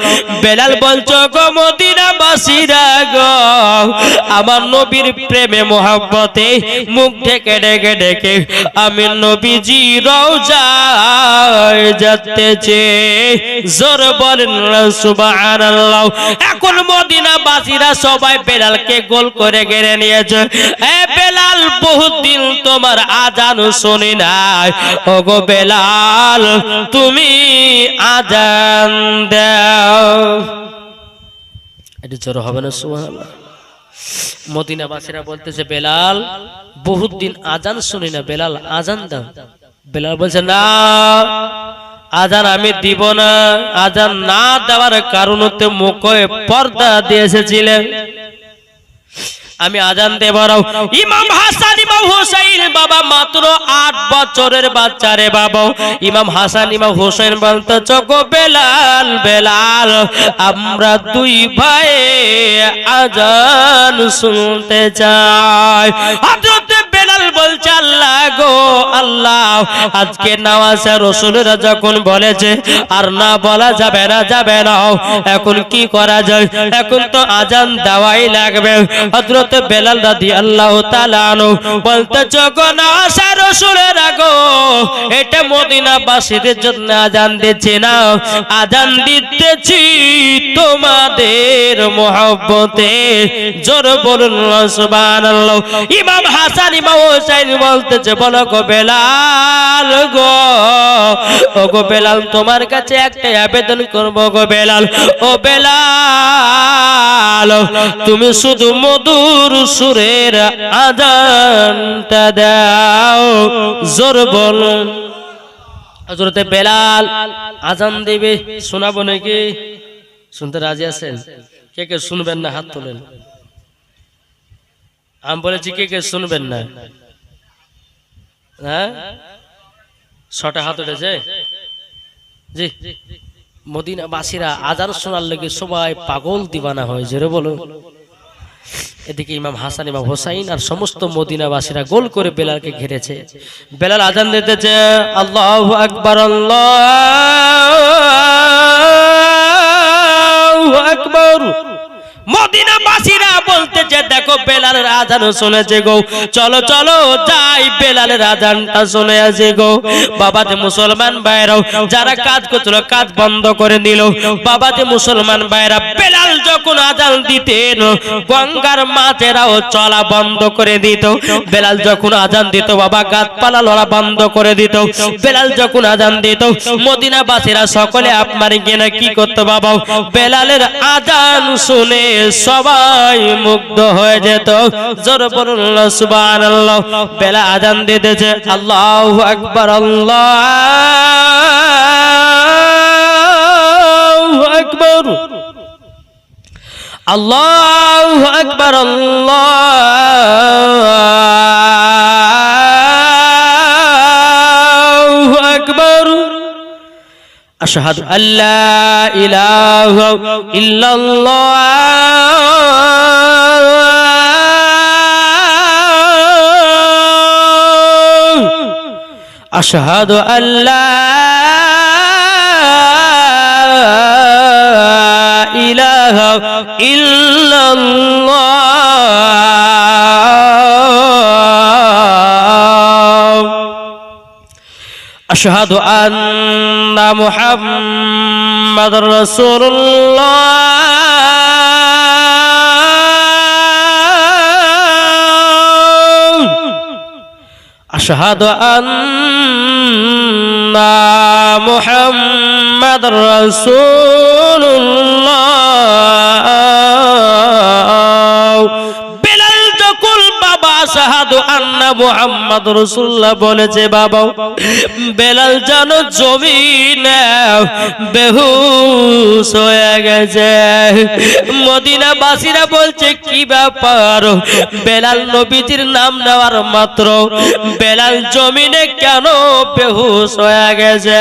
বেলাল বলছো গো মদিনা বাসীরা গো, আমার নবীর প্রেমে মোহাব্বতে মুখ ঢেকে ঢেকে ঢেকে আমি নবীজি রওজায় যেতেছি। জোরে বলেন সুবহানাল্লাহ। এখন মদিনা বাসীরা সবাই বেলালকে গোল করে ঘিরে নিয়েছে। এ বেলাল, বহুত দিন তোমার আজান শুনি নাই, ওগো বেলাল তুমি আজান দাও। এটা জোরে হবে না সুবহানাল্লাহ। মদিনাবাসীরা বলতেছে বেলাল, বহুত দিন আজান শুনি না, বেলাল আজান দাও। বেলাল বলছে না, আজান আমি দিব না। আজান না দেওয়ার কারণ হতে মুখে পর্দা দিয়ে এসেছিলেন, আমি আজান দেব। ইমাম হাসান ইমাম হুসাইন বাবা মাত্র 8 বছরের বাচ্চা রে বাবা। ইমাম হাসান ইমাম হুসাইন বলতে চোখো বেলাল, বেলাল আমরা দুই ভাই আজান শুনতে চাই। হযরত বেলাল বলছে আল্লাহ গো আল্লাহ, আজকে নওয়াজে রাসূলরা যখন বলেছে আর না বলা যাবে না, যাবে না, এখন কি করা যায়? এখন তো আজান দেওয়াই লাগবে। হযরত বেলাল রাদিয়াল্লাহু তাআলা আনহু বলতেছে গো নওয়াজে রাসূলরা গো, এটা মদিনাবাসীদের জন্য আজান দিচ্ছি না, আজান দিতেছি তোমাদের মহব্বতে। জোরে বলুন সুবহানাল্লাহ। ইমাম হাসান ইমাম হুসাইন বলতেছে বলো গো বেলাল গো, ও গো বেলাল তোমার কাছে একটা আবেদন করব গো বেলাল। ও বেলাল তুমি শুধু মধুর সুরের আজানটা দাও। জোরে বলুন। হযরত বেলাল আজান দিবে, শোনাবো নাকি? শুনতে রাজি আছেন? কে কে শুনবেন না হাত তোলেন। আমি বলেছি কে কে শুনবেন না? হ্যাঁ, 6টা হাত উঠেছে। জি, মদিনাবাসীরা আজান শোনার লেগে সবাই পাগল দিবানা হয়। জোরে বলো। এদিকে ইমাম হাসান ইমাম হুসাইন আর সমস্ত মদিনাবাসীরা গোল করে বেলালকে ঘিরেছে। বেলাল আজান দিতেছে, আল্লাহু আকবার আল্লাহু আকবার। মদিনাবাসীরা বলতেছে দেখো বেলালের আজান শুনেছে গো, চলো চলো যাই বেলালের আজানটা শুনে আসে গো। বাবাতে মুসলমান ভাইরাও যারা কাজ করছিল কাজ বন্ধ করে দিল। বাবাতে মুসলমান ভাইরা বেলাল যখন আজান দিতেন গঙ্গার মাছেরাও চলা বন্ধ করে দিত। বেলাল যখন আজান দিত বাবা গাছপালা লড়া বন্ধ করে দিত। বেলাল যখন আজান দিত মদিনাবাসীরা সকলে আপনার গেনা কি করতো বাবা, বেলালের আজান শুনে সবাই মুগ্ধ হয়ে যেত। জোরে বলুন সুবহানাল্লাহ। বেলাল আজান দিতেছে, আল্লাহু আকবার আল্লাহু আকবার আল্লাহু আকবার আল্লাহু আকবার। আশহাদু আল্লা ইলাহা ইল্লাল্লাহ আশহাদু আল্লা ইলাহা ইল্লাল্লাহ আশহাদু আন্না মুহাম্মাদুর রাসূলুল্লাহ আশহাদু আন্না মুহাম্মাদুর রাসূলুল্লাহ। বেলাল যখন বাবা আশহাদু আন্না মুহাম্মাদুর রাসূলুল্লাহ বলেছে বাবা, বেলাল জানো জমিনে বেহুশ হয়ে গেছে। মদিনাবাসীরা বলছে কি ব্যাপার, বেলাল নবীজির নাম নেওয়ার মাত্র বেলাল জমিনে কেন বেহুশ হয়ে গেছে?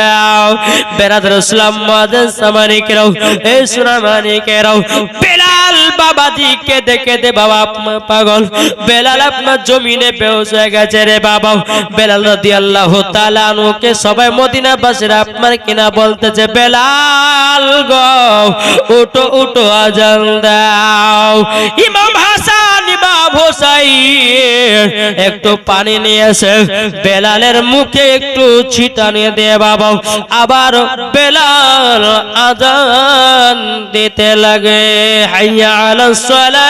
বেরাদর ইসলাম মুআজ্জিজ সামানিকেরাও এই সুনামানিকেরাও বেলাল বাবাজি কেঁদে কেঁদে বাবা পাগল, বেলাল আপনার জমিনে বেহুশ হয়ে গেছে রে বাবা। বেলাল রাদিয়াল্লাহু তাআলা আনহুকে সবাই মদিনাবাসীরা আপনার কিনা বলতেছে, বেলাল গো উঠো উঠো আজান দাও। ইমাম হাসান ইমাম হোসাইন একটু পানি নিয়ে এসে বেলালের মুখে একটু ছিটানিয়ে দিয়ে বাবা আবার বেলাল আজান দিতে লাগে, হাইয়া আলাস সালাহ।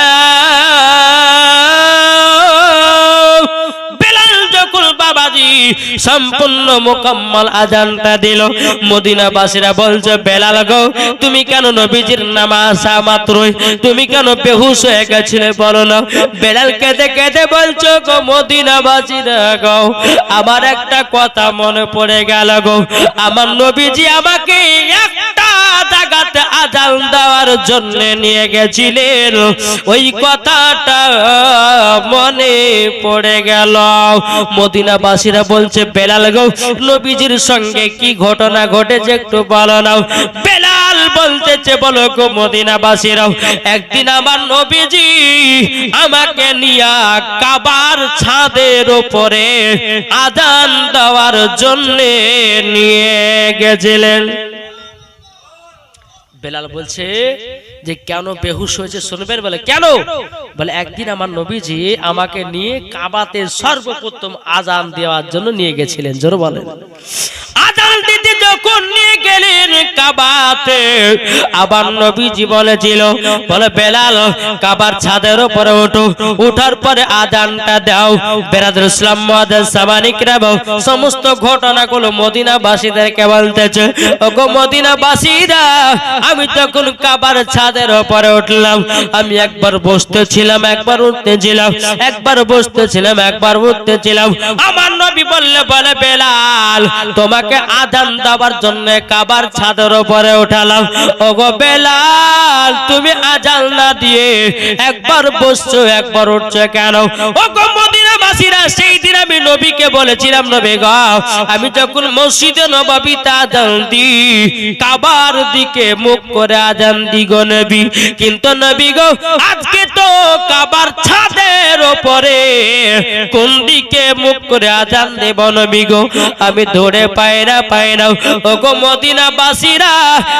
বেলাল যখন বাবাজি সম্পূর্ণ মুকম্মল আজানটা দিল, মদিনাবাসীরা বলছে, বেলাল গো তুমি কেন নবীজির নামাজ আসা মাত্রই তুমি কেন বেহুশ হয়ে গেছিলে বলো না? বেলাল কেঁদে কেঁদে বলছো, গো মদিনাবাসীরা গো আমার একটা কথা মনে পড়ে গেল গো, আমার নবীজি আমাকে একটা জায়গাতে আজান দেওয়ার জন্য নিয়ে গেছিলেন, ওই কথাটা মনে পড়ে গেল। মদিনাবাসীরা বলছে, বেলাল গো নবীজির সঙ্গে কি ঘটনা ঘটেছে একটু বলো না? বেলাল বলতেছে, বলো গো মদিনাবাসীরা, একদিন আমার নবীজি আমাকে নিয়ে কাবার ছাদের উপরে আজান দেওয়ার জন্য নিয়ে গেছিলেন। বেলাল বলছে যে কেন বেহুশ হয়েছে শুনবেন? বলে কেন? বলে একদিন আমার নবীজি আমাকে নিয়ে কাবাতে সর্বপ্রথম আজান দেওয়ার জন্য নিয়ে গেছিলেন। জোরে বলেন। আজান দিতে যখন নিয়ে গেলেন কাবাতে, আবার নবীজি বলেছিল, বলে বেলাল কাবার ছাদের উপরে ওঠো, ওঠার পরে আজানটা দাও। বেরাদুল ইসলাম মুআজ্জিজ সামানিক রাও সমস্ত ঘটনাগুলো মদিনাবাসীদেরকে বলতেছে, ওগো মদিনাবাসীরা, আমি তখন কাবার ছাদের উপরে উঠলাম, আমি একবার বসতেছিলাম একবার উঠতেছিলাম, একবার বসতেছিলাম একবার উঠতেছিলাম। আমার নবী বললে, বলে বেলাল তোমাকে আজান দেওয়ার জন্য কাবার ছাদের উপরে উঠালাম, ওগো বেলাল তুমি আজান না দিয়ে একবার বসছো একবার উঠছো কেন? ওগো মদিনাবাসীরা, সেই দিন আমি নবীকে বলেছিলাম, নবী গো আমি যখন মসজিদে নববীতে আজান দিই কাবার দিকে মুখ করে আজান দি গো নবী, কিন্তু নবী গো আজকে তো কাবার ছাদের উপরে কোন দিকে মুখ করে আজান দেব নবী গো? আমি ধরে পাই না। ওগো মদিনাবাসীরা,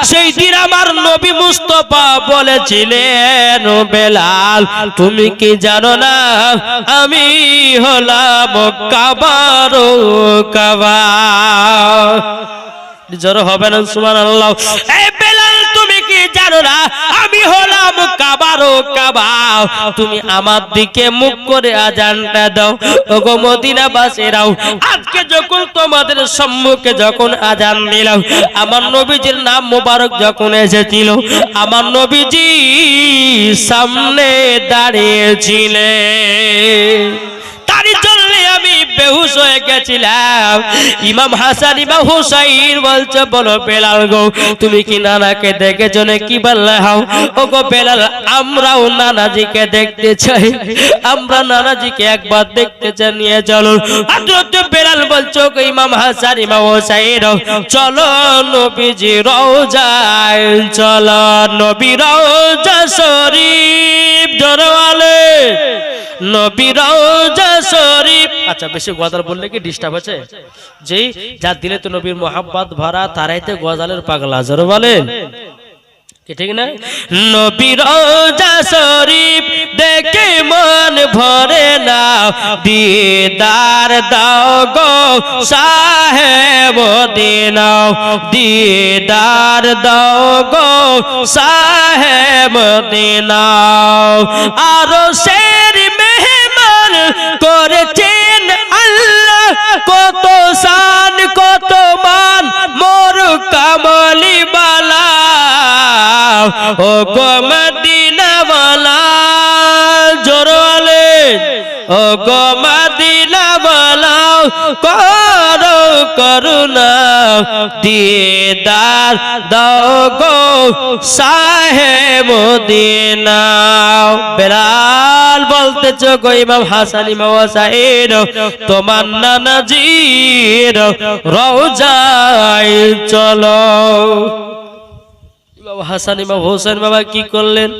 সেই দিন আমার নবী মুস্তাফা বলেছিলেন, বেলাল তুমি কি জানো না আমি হলাম কাবার কাবা। জোরে হবে না সুবহানাল্লাহ? এই বেলাল তুমি কি জানো না আমি হলাম কাবার কাবা? তুমি আমার দিকে মুখ করে আজানটা দাও। ওগো মদিনাবাসীরাও, আজকে যখন তোমাদের সম্মুখে যখন আজান দিলাম, আমার নবীজির নাম মোবারক যখন এসেছিল, আমার নবীজি সামনে দাঁড়িয়েছিলেন, তারই জন্য আমি বেহুশ হয়ে গেছিলাম। ইমাম হাসান ইমাম হুসাইন বলছে, বলো বেলাল গো তুমি কি নানাকে দেখেছো নাকি? বললে হাও। ওগো বেলাল আমরাও নানাজিকে দেখতে চাই, আমরা নানাজিকে একবার দেখতে চাই, নিয়ে চলো। হযরত বেলাল বলছো, ইমাম হাসান ইমাম হুসাইন চলো নবীজি রওজায়, চলো নবী রওজা শরীফ, জোরে বলে নবী রওজা শরীফ। আচ্ছা বেশি গজাল বললে কি ডিস্টার্ব আছে? যেই যার দিলে তো নবীর মোহাব্বত ভরা তারাই তো গজালের পাগলা। জোরে বলেন কি ঠিক না? নবী রওজা শরীফ দেখে মন ভরে না, দিদার দাও গো সাহেব মদিনা, দিদার দাও গো সাহেব মদিনা। আরো শের মেহমান করেছেন আল্লাহ, কত শান কত মান মোর কামলি বালা, ও গো মদিনা বালা, জোরে বলে ও গো মদিনা বালা, করো করুণা দিদার দাও গো সাহেব মদিনা। বেলাল বলতেছ গো ইমাম হাসান ইমাম হুসাইন তোমার নানাজির রওজায় চলো। ইমাম হাসান ইমাম হুসাইন বাবা কি করলেন?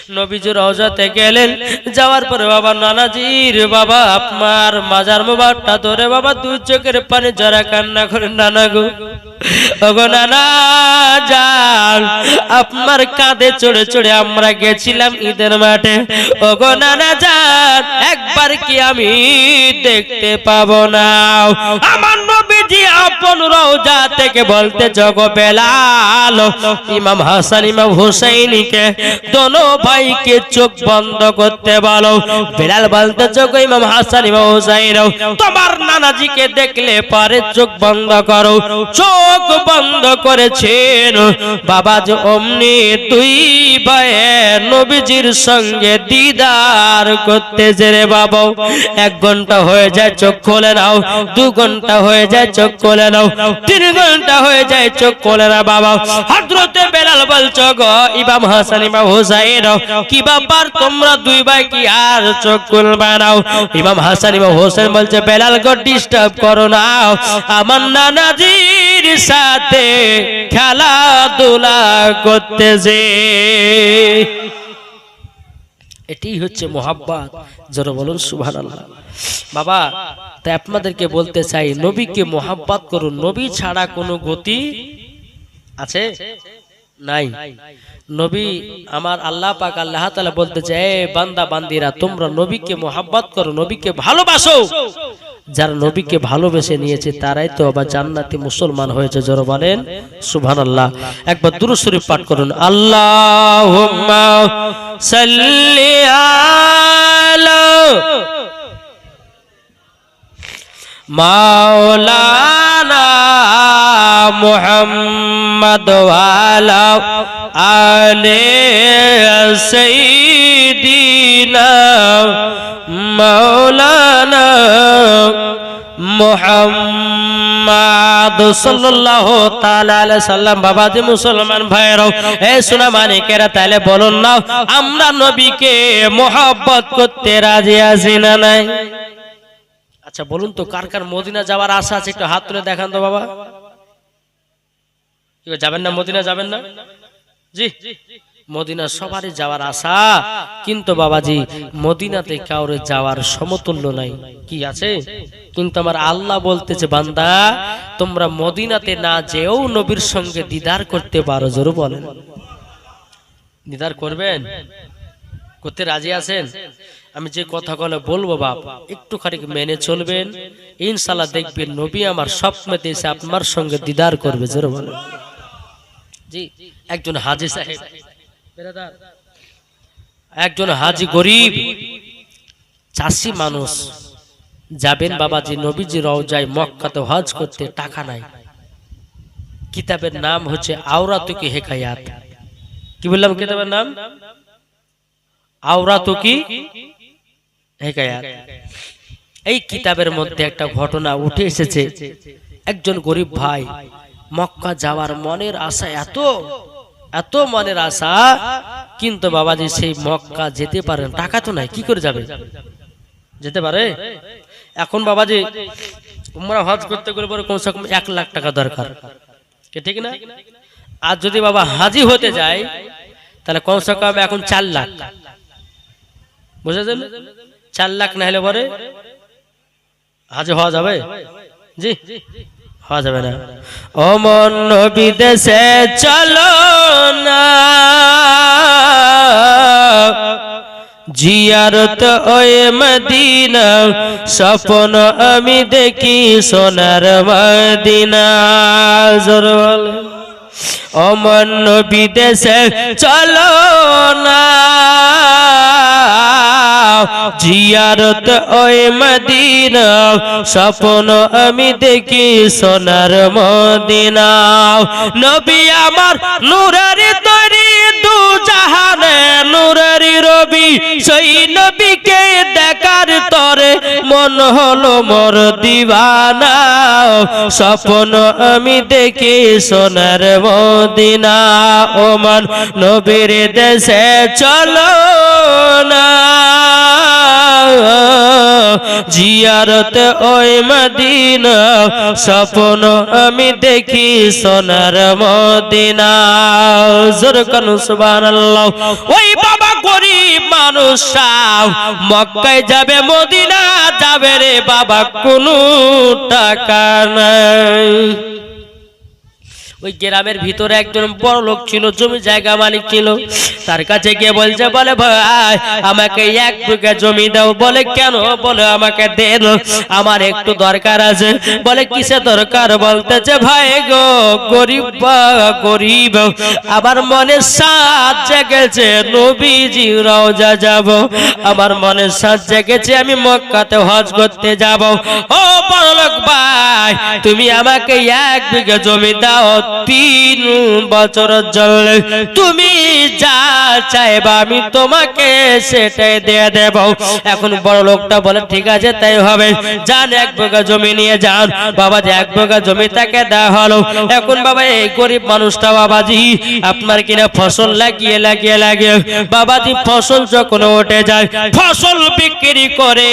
নবীজি রওজাতে গেলেন, যাওয়ার পরে বাবা নানাজির বাবা আপনার মাজার মোবারকটা ধরে বাবা দুই চোখের পানি জরা কান্না করে, নানা গো, ওগো নানা যান, আপনার কাঁধে চড়ে চড়ে আমরা গেছিলাম ঈদের মাঠে, ওগো নানা যান, একবার কি আমি দেখতে পাবো না? আমার নবীজি আপন রওজা থেকে বলতে, জগো বেলাল, ইমাম হাসান ইমাম হুসাইনকে দোনো ভাইকে চোখ বন্ধ করতে বলো। বেলাল বলতে, জগো ইমাম হাসান ইমাম হুসাইন, তোমার নানাজিকে দেখলে পারে চোখ বন্ধ করো। চোখ বন্ধ করেছেন বাবা, যে অমনি দুই ভাই নবীজির সঙ্গে দিদার করতেছে রে বাবা। 1 ঘন্টা হয়ে যায়, চোখ খুলে নাও। 2 ঘন্টা হয়ে যায়, চোখ খুলে নাও। 3 ঘন্টা হয়ে যায়, চোখ খুলে না বাবা। হযরতে বেলাল বলছো, গো ইমাম হাসান ইমাম হুসাইন, কি ব্যাপার তোমরা দুই ভাই কি আর চোখ খুলবে না? ইমাম হাসান ইমাম হুসাইন বলছে, বেলাল গো ডিস্টার্ব করো না, আমার নানাজির সাথে খেলাধুলা করতেছে। এটাই হচ্ছে মোহাব্বত। যারা বলুন সুবহানাল্লাহ। বাবা, তাই আপনাদেরকে বলতে চাই, নবীকে মোহাব্বত করুন। নবী ছাড়া কোনো গতি আছে? নাই। নবী আমার আল্লাহ পাক আল্লাহ তাআলা বলতে চায়, বান্দা বান্দিরা তোমরা নবীকে মোহাব্বত করো, নবীকে ভালোবাসো। যারা নবীকে ভালোবেসে নিয়েছে তারাই তো আবার জান্নাতি মুসলমান হয়েছে। যারা বলেন সুবহানাল্লাহ। একবার দুরূদ শরীফ পাঠ করুন। আল্লাহুম্মা সাল্লি আলা মাওলানা মুহাম্মদ ওয়া আলা আলি সাইয়্যিদিনা মাওলানা মুহাম্মদ সাল্লাল্লাহু তাআলা আলাইহি সাল্লাম। বাবাজি মুসলমান ভাইরাও, এই সোনা মানিকেরা, তাহলে বলুন না, আমরা নবীকে মোহাব্বত করতে রাজি আছি না নাই? আচ্ছা বলুন তো, কার কার মদিনা যাওয়ার আশা আছে? একটু হাত তুলে দেখান তো বাবা। যাবেন না মদিনা? যাবেন না? জি, মদিনা সবারই যাওয়ার আশা, কিন্তু বাবাজি মদিনাতে কাউরে যাওয়ার সমতুল্য নাই। কি আছে? কিন্তু আমার আল্লাহ বলতেছে, বান্দা তোমরা মদিনাতে না যেও নবীর সঙ্গে দিদার করতে পারো। জোরে বলেন, দিদার করবেন? করতে রাজি আছেন? আমি যে কথাগুলো বলবো বাপ, একটু খানিক মেনে চলবেন, ইনশাআল্লাহ দেখবেন নবী আমার স্বপ্নেতে এসে আপনার সঙ্গে দিদার করবে। জোরে বলেন। জি, একজন হাজী সাহেব, একজন হাজী গরিব চাষি মানুষ, যাবেন বাবাজি নবীজি রওজায় মক্কাতে হজ করতে, টাকা নাই। কিতাবের নাম হচ্ছে আওরাতুকি হেকায়াত। কি বললাম কিতাবের নাম? আওরাতুকি হেকায়াত। এই কিতাবের মধ্যে একটা ঘটনা উঠে এসেছে। একজন গরিব ভাই মক্কা যাওয়ার মনের আশা, এত এত মনের আশা, কিন্তু বাবাজি সেই মক্কা যেতে পারেন, টাকা তো নাই, কি করে যাবে? যেতে পারে? এখন বাবাজি উমরা হজ করতে গেলে পরে কমসে কম 1 লাখ টাকা দরকার, ঠিক না? আর যদি বাবা হাজি হতে যায় তাহলে কমসে কম এখন 4 লাখ। বুঝেছেন? 4 লাখ না হলে পরে হাজি হওয়া যাবে? জি, হওয়া যাবে না। ও মন নবী দেশে চলো না, জিয়ারত ওই মদিনা, স্বপ্ন আমি দেখি সোনার মদিনা। জোর বলে, ও মন নবী দেশে চলো না, জিয়ারত ওই মদিনা, স্বপ্ন আমি দেখি সোনার মদিনা। নবী আমার নূরের তৈরি, দু জাহানে নূরের রবি, সেই নবীকে দেখার তরে মন হলো মোর দিওয়ানা, স্বপ্ন আমি দেখি সোনার মদিনা। ও মন নবীর দেশে চলো না, জিয়ারত ওই মদিনা, স্বপ্ন আমি দেখি সোনার মদিনা। জোরে কানু সুবহানাল্লাহ। ওই বাবা মানুষরাও মক্কায় যাবে মদিনা যাবে রে বাবা কোনো টাকা নাই। ওই গ্রামের ভিতরে একজন বড় লোক ছিল, জমি জায়গা মালিক ছিল। তার কাছে গিয়ে বলছে, বলে ভাই আমাকে 1 বিঘা জমি দাও। বলে কেন? বলে আমাকে দেন, আমার একটু দরকার আছে। বলে কিসে দরকার? বলতেছে ভাই গো গরিব গরিব, আমার মনে সাথ জেগেছে নবীজি রওজা যাব, আমার মনে সাথ জেগেছে আমি মক্কাতে হজ করতে যাব। ও বড় লোক ভাই তুমি আমাকে 1 বিঘা জমি দাও, 3 বছরের জন্য তুমি যা চাইবা আমি তোমাকে সেটাই দিয়ে দেব। এখন বড় লোকটা বলে ঠিক আছে তাই হবে, যান 1 বিঘা জমি নিয়ে যান। বাবাজি 1 বিঘা জমি তাকে দেওয়া হলো। এখন বাবা এই গরিব মানুষটা বাবাজি আপনার কিনা ফসল লাগিয়ে বাবাজি ফসল যখন উঠে যায় ফসল বিক্রি করে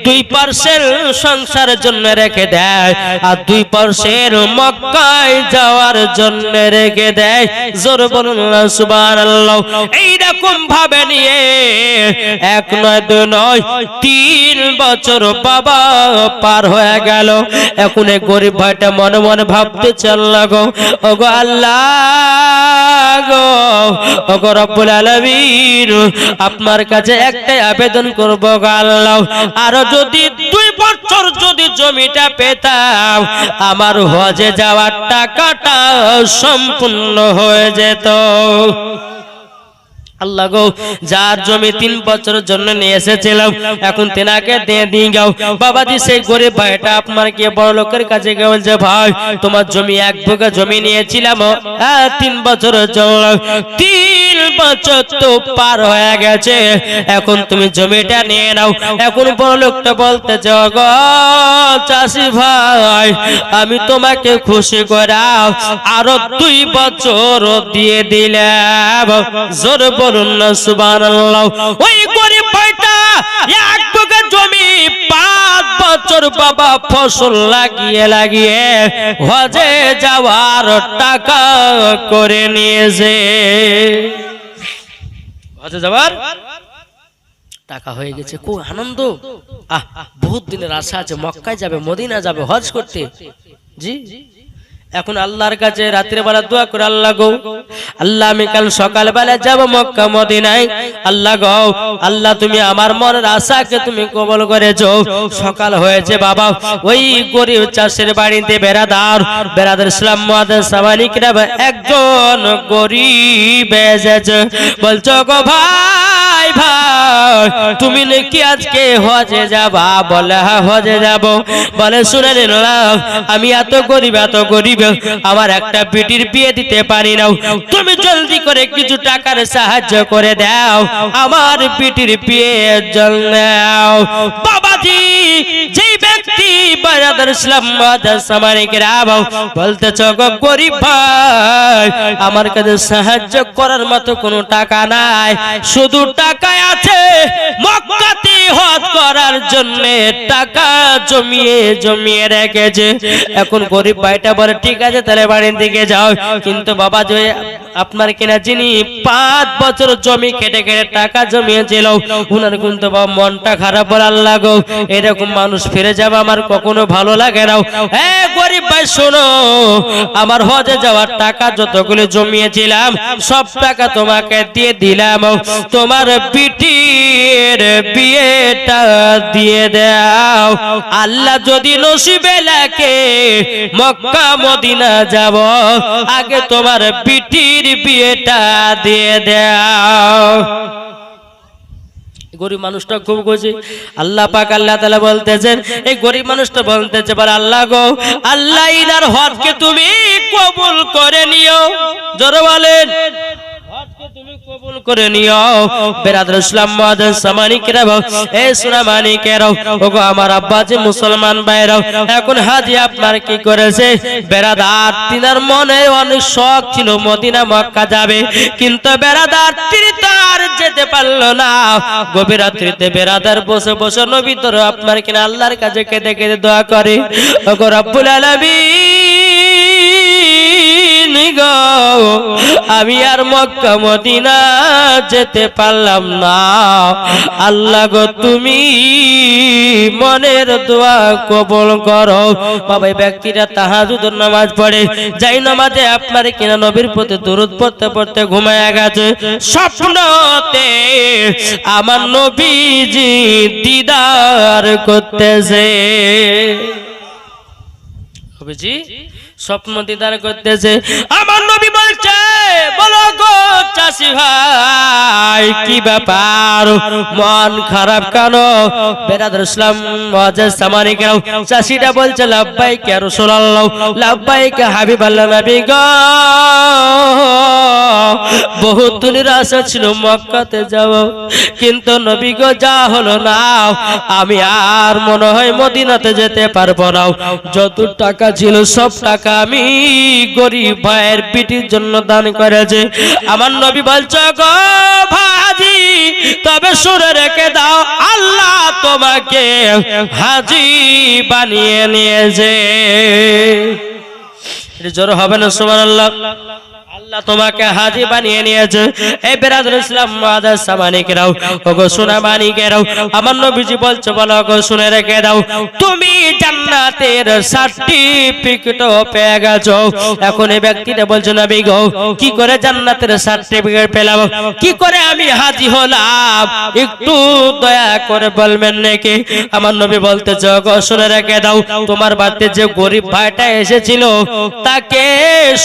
2% সংসারের জন্য রেখে দেয়, আর 2% মক্কায় যাওয়ার জন্য রেখে দেয়। জোর বলুন না সুবহানাল্লাহ। এইরকম ভাবে নিয়ে 1 নয় 2 নয় 3 বছর বাবা পার হয়ে গেল। এখন এই গরিব ভাইটা মনে মনে ভাবতে আল্লাহ গো, ওগো আল্লাহ গো, ওগো রব্বুল আলামিন আপনার কাছে একটাই আবেদন করব গো আল্লাহ, আরো যদি 2 বছর যদি জমিটা পেতাম আমার হজে যাওয়ার টাকাটা সম্পূর্ণ হয়ে যেত। আল্লাহ গো যার জমি 3 বছরের জন্য নিয়ে এসেছিলাম এখন তেনাকে দিয়ে দিই গাও। বাবাজি সেই গরিব ভাইটা আপনার কি বড় লোকের কাছে গিয়ে বলছে ভাই তোমার জমি 1 বিঘা জমি নিয়েছিলাম 3 বছরের জন্য, 3 বছর তো পার হয়ে গেছে, এখন তুমি জমিটা নিয়ে নাও। এখন বড় লোকটা বলতেছে গো চাষি ভাই আমি তোমাকে খুশি করাও আরো 2 বছর দিয়ে দিলাম। জোর বলুন না সুবহানাল্লাহ। ওই গরিব ভাইটা 1 বিঘা জমি 5 বছর বাবা ফসল লাগিয়ে হজে যাওয়ার টাকা করে নিয়েছে। হজে যাওয়ার টাকা হয়ে গেছে, খুব আনন্দ। বহুত দিনের আশা আছে মক্কায় যাবে মদিনা যাবে হজ করতে। জি এখন আল্লাহর কাছে রাত্রে বেলা দোয়া করে আল্লাহ গো আল্লাহ আমি কাল সকাল বেলা যাব মক্কা মদিনায়, আল্লাহ গো আল্লাহ তুমি আমার মনের আশাকে তুমি কবুল করেছো। সকাল হয়েছে বাবা ওই গরিব চাষের বাড়িতে বেরাদার ইসলাম মুআদ্দিস সামানিকরা একজন গরিব এসেছে, বলছো গো ভাই ভাই তুমি নাকি আজকে হজে যাবা? বলে হ্যাঁ হজে যাব। বলে শুনে নিলাম আমি এত গরিব আমার একটা বেটির বিয়ে দিতে পারি না, তুমি জলদি করে কিছু টাকার সাহায্য করে দাও আমার বেটির বিয়ের জন্য। বাবাজি যেই ব্যক্তি বারাদার ইসলাম মুআদ্দিস সামানিকরা বলতেছ গো গরিব ভাই আমার কাছে সাহায্য করার মতো কোনো টাকা নাই, শুধু টাকা আছে মক্কাতে হজ করার জন্য টাকা জমিয়ে রেখেছে। এখন গরিব ভাইটা বলে ঠিক আছে তাহলে বাড়ির দিকে যাও, কিন্তু বাবা যে আপনার কিনা যিনি 5 বছর জমি কেটে টাকা জমিয়েছিল উনার কিন্তু বাবা মনটা খারাপ। বলে আল্লাহ গো এরকম মানুষ ফিরে যাবে আমার কখনো ভালো লাগে না। গরিব ভাই শোনো আমার হজে যাওয়ার টাকা যতগুলো জমিয়েছিলাম সব টাকা তোমাকে দিয়ে দিলাম, তোমার বিটির বিয়েটা দিয়ে দাও। আল্লাহ যদি নসিবে লাগে মক্কা মদিনা যাব আগে তোমার বিটির বিয়েটা দিয়ে দাও। গরিব মানুষটা খুব খুশি। আল্লাহ পাক আল্লাহ তাআলা বলতেছেন এই গরিব মানুষটা বলতেছে বলে আল্লাহ গো আল্লাহ ইনার হজকে তুমি কবুল করে নিও। জোরে বলেন হজকে তুমি কবুল করে নিও। বেরাদার ইসলাম মুআদ্দিস সামানিকরা এই সোনা মানিকেরাও ওগো আমার আব্বা যে মুসলমান ভাইরাও এখন হাজি আপনার কি করেছে বেরাদার তিনার মনে অনেক শখ ছিল মদিনা মক্কা যাবে, কিন্তু বেরাদার তিনি তো আর যেতে পারলো না। গভীর রাত্রিতে বেরাদার বসে বসে নবী তোর আপনার কিনা আল্লাহর কাছে কেঁদে কেঁদে দোয়া করে ওগো রব্বুল আলামিন গো আমি আর মক্কা মদিনা যেতে পারলাম না, আল্লাহ গো তুমি মনের দোয়া কবুল করো। বাবা এই ব্যক্তিরা তাহাজ্জুদের নামাজ পড়ে, যাই নামাজে আপনার কিনা নবীর প্রতি দরুদ পড়তে পড়তে ঘুমায়া গেছে। স্বপ্নতে আমার নবীজি দিদার করতেছে, নবীজি স্বপ্ন দিদার করতেছে। আমার নবী বলছে বলো গো চাষি ভাই কি ব্যাপার, মন খারাপ কেন? বেরাদর ইসলাম মুআজ্জাজ সামানি কেন? চাষিটা বলছে লাব্বাইক ইয়া রাসূলুল্লাহ, লাব্বাইক হাবিবাল্লাহ নবী গো, বহুত দিনের আশা ছিল মক্কাতে যাব, কিন্তু নবী গো যা হলো না, আমি আর মনে হয় মদিনাতে যেতে পারবো না। যত টাকা ছিল সব টাকা আমি গরিব ভাইয়ের পিটির জন্য দান করেছে। আমার নবী বলছে গো ভাজি তবে শুনে রেখে দাও, আল্লাহ তোমাকে হাজি বানিয়ে নিয়েছে। জোর হবে না সুবহানাল্লাহ? আল্লাহ তোমাকে হাজি বানিয়ে নিয়েছে। এই বেরাদুল ইসলাম মুআজ্জাজ সামানিকেরাও, ওগো সোনা মানিকেরাও, আমার নবীজি বলছে বলো গো শুনে রেখে দাও, তুমি জান্নাতের সার্টিফিকেটও পেয়ে গেছো। এখন এই ব্যক্তিটা বলছে নবী গো কি করে জান্নাতের সার্টিফিকেট পেলাম, কি করে আমি হাজি হলাম, একটু দয়া করে বলবেন নাকি? আমার নবী বলতেছে গো শুনে রেখে দাও, তোমার বাড়িতে যে গরিব ভাইটা এসেছিল তাকে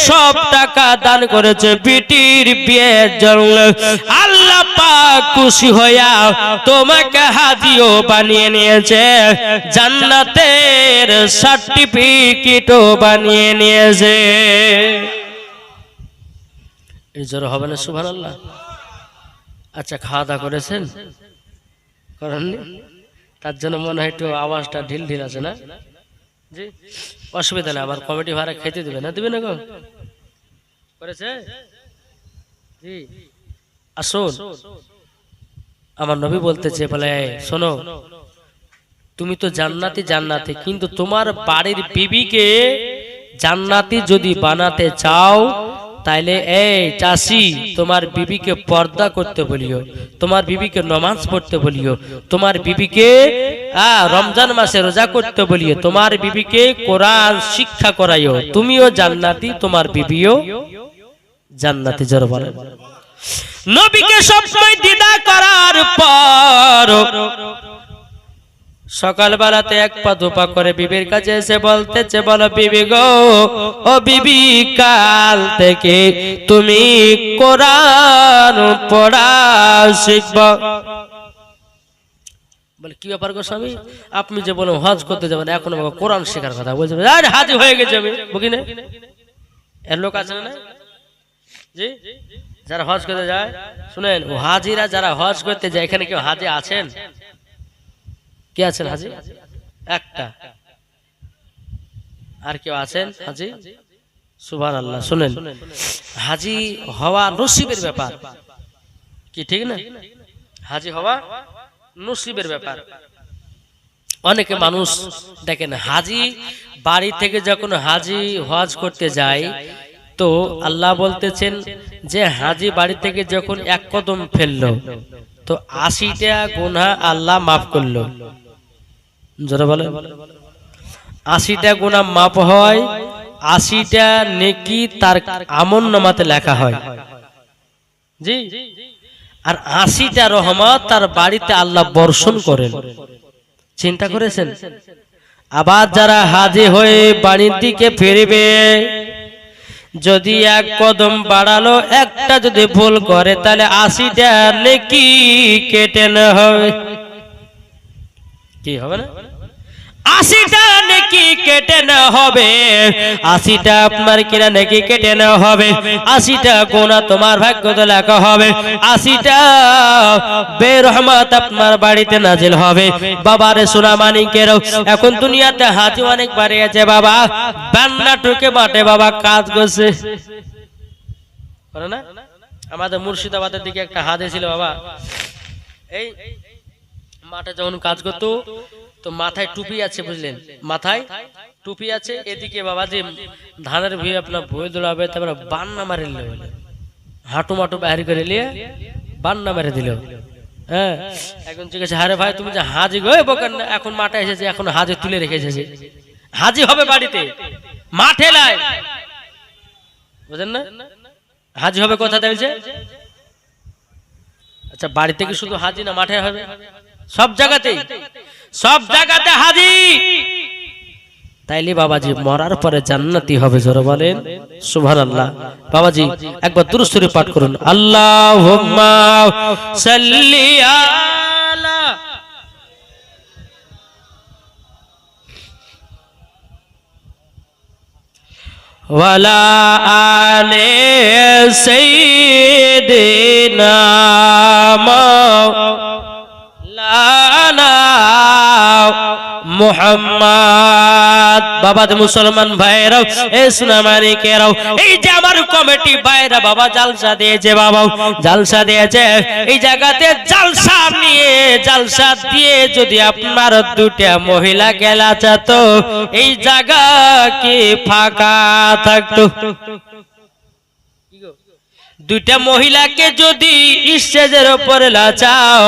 সব টাকা দান করেছে বিটির বিয়ের জন্য, আল্লাহ পাক খুশি হইয়া তোমাকে হাজিও বানিয়ে নিয়েছে, জান্নাতের সার্টিফিকেটও বানিয়ে নিয়েছে। এই জোর হবে না সুবহানাল্লাহ? আচ্ছা খাওয়া দাওয়া করেছেন? করেননি? তার জন্য মনে হয় একটু আওয়াজটা ঢিল ঢিল আছে না? জি অসুবিধা নেই, আবার কমিটি ভাড়া খেতে দিবে না, দিবে না গো? করেছে জি আসুন। আমার নবী বলতেছে বলে শোনো তুমি তো জান্নাতি জান্নাতি, কিন্তু তোমার বাড়ির বিবিকে জান্নাতি যদি বানাতে চাও তাইলে এই চাষি তোমার বিবিকে পর্দা করতে বলিও, তোমার বিবিকে নামাজ পড়তে বলিও, তোমার বিবিকে রমজান মাসে রোজা করতে বলিও, তোমার বিবিকে কোরআন শিক্ষা করাইও, তুমিও জান্নাতি তোমার বিবিও জান্নাতি। জোরে বলেন। নবীকে সবসময় দিদা করার পর সকাল বেলাতে এক পা দুপা করে বিবির কাছে এসে বলতেছে বলো বিবি গো ও বিবি কাল থেকে তুমি কোরআন পড়া শিখবা। বলে কি ব্যাপার গো স্বামী, আপনি যে বলেন হজ করতে যাবেন এখন কোরআন শেখার কথা বলছেন, আরে হাজি হয়ে গেছে আমি বুঝি না? এর লোক আছে না জি যারা হজ করতে যায়? শুনেন ও হাজিরা যারা হজ করতে যায়, এখানে কেউ হাজি আছেন? কে আছেন হাজি? একটা। আর কেউ আছেন হাজি? সুবহানাল্লাহ। শুনেন হাজি হওয়া নসিবের ব্যাপার, কি ঠিক না? হাজি হওয়া নসিবের ব্যাপার। অনেকে মানুষ দেখেন হাজি বাড়ি থেকে যখন হাজি হজ করতে যায় তো আল্লাহ বলতেছেন যে হাজি বাড়ি থেকে যখন এক কদম ফেললো তো 80টা গুনাহ আল্লাহ মাফ করলো। যারা বলে 80টা গুনাহ মাফ হয়, 80টা নেকি তার আমলনামাতে লেখা হয় জি, আর 80টা রহমত তার বাড়িতে আল্লাহ বর্ষণ করেন। চিন্তা করেছেন? আবার যারা হাজি হয়ে বাড়ির দিকে ফিরবে যদি এক কদম বাড়ালো একটা যদি ভুল করে তাহলে 80টা নেকি কেটে না হবে। কি হবে না? 80টা নেকি কেটে না হবে, 80টা আপনার কিনা নেকি কেটে না হবে, 80টা গুনাহ তোমার ভাগ্যতে লেখা হবে, 80টা বেরহমত আপনার বাড়িতে নাজিল হবে। বাবারে সোনা মানিকেরও এখন দুনিয়াতে হাজি অনেক বাড়িয়েছে বাবা, বান্না টুকে মাঠে বাবা কাজ করছে করে না? আমাদের মুর্শিদাবাদের দিকে একটা হাজি ছিল বাবা, এই মাঠে যখন কাজ করতো তো মাথায় টুপি আছে বুঝলেন, মাথায় টুপি আছে, এদিকে বাবাজি ধানের ভুঁই আপনার ভুঁই দৌড়াবে, তারপরে বান্না মারে বলে হাঁটু মাটু বাইর করে নিয়ে বান্না মেরে দিল। হ্যাঁ, এখন জিজ্ঞাসা, আরে ভাই তুমি যে হাজি গো বোকান, এখন মাঠে এসেছে, এখন হাজি তুলে রেখে এসেছে, হাজি হবে বাড়িতে, মাঠে লাই, বুঝেন না? হাজি হবে কোথা দেখছে? আচ্ছা, বাড়িতে কি শুধু হাজি না মাঠে হবে? সব জায়গাতেই, সব জায়গাতে হাজি। তাইলে বাবাজি মরার পরে জান্নাতি হবে, জোরে বলেন সুবহানাল্লাহ। বাবাজি একবার দুরূদ শরীফ পাঠ করুন, আল্লাহুম্মা সাল্লি আলা ওয়ালা আলে সাইয়্যিদিনা মাওলানা মুহাম্মদ। বাবা মুসলমান ভাইরাও, এই সুনামানিকেরাও, এই যে আমার কমিটি ভাইরা বাবা জালসা দিয়েছে, বাবা জালসা দিয়েছে, এই জায়গাতে জালসা নিয়ে জালসা দিয়ে যদি আপনার দুটা মহিলা গেলা যেত, এই জায়গা কি ফাঁকা থাকতো? দুইটা মহিলাকে যদি স্টেজের উপরে লাচাও,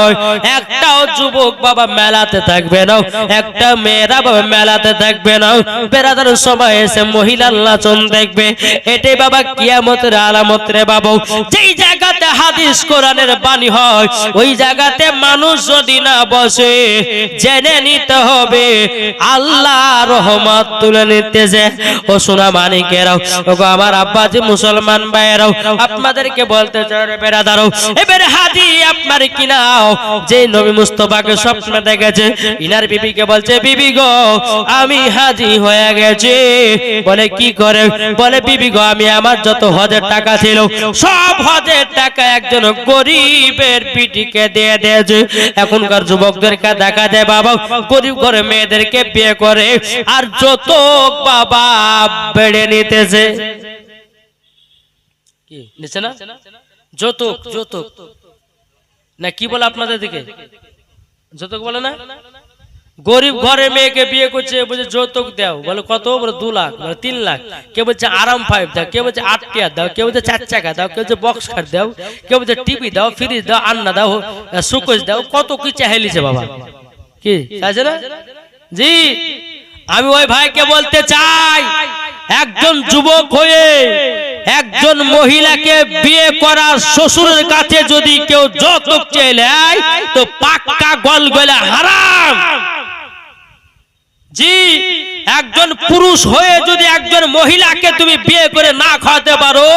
একটাও যুবক বাবা মেলাতে থাকবে না, একটা মেয়েরা বাবা মেলাতে থাকবে না, বেরাদার সবাই এসে মহিলার নাচন দেখবে। এটাই বাবা কিয়ামতের আলামত রে বাবা। যেই জায়গাতে হাদিস কোরআনের বাণী হয়, ওই জায়গাতে মানুষ যদি না বসে, জেনে নিতে হবে আল্লাহ রহমত তুলে নিতেছে। ও সোনা মানিকেরাও, ও আমার আব্বাজি মুসলমান ভাইয়েরাও, আপনাদের বলতে চাই বেরাদারও, এবারে হাজি আপনার কিনাও যে নবী মুস্তাফাকে স্বপ্নে দেখেছে, ইনার বিবিকে বলছে, বিবি গো আমি হাজি হয়ে গেছি। বলে কি করে? বলে বিবি গো আমি আমার যত হজের টাকা ছিল সব হজের টাকা একজন গরিবের পিটিকে দিয়ে দিয়েছে। এখনকার যুবকদেরকে দেখা যায় বাবা গরিব ঘরে মেয়েদেরকে বিয়ে করে আর যত বাবা বেড়ে নিতেছে। কি নিচে না? যৌতুক, যৌতুক না কি বলে আপনাদের দিকে? যৌতুক বলে না? গরিব ঘরে মেয়েকে বিয়ে করছে, বলছে যৌতুক দাও। বলে কত? বলে 2 লাখ, বলে 3 লাখ। কে বলছে আরাম 5 দাও, কে বলছে 8 টিয়া দাও, কে বলছে 4 চাকা দাও, কে বলছে বক্স খাট দাও, কে বলছে টিভি দাও, ফ্রিজ দাও, আন্না দাও, সুকোজ দাও, কত কি চাইলিছে বাবা। কি চাইছে না? জি, আমি ওই ভাইকে বলতে চাই, একজন যুবক হয়ে একজন মহিলাকে বিয়ে করার শ্বশুরের কাছে যদি কেউ যৌতুক চাইলে তো পাক্কা গলগলা হারাম। জি, একজন পুরুষ হয়ে যদি একজন মহিলাকে তুমি বিয়ে করে না খাওয়াতে পারো,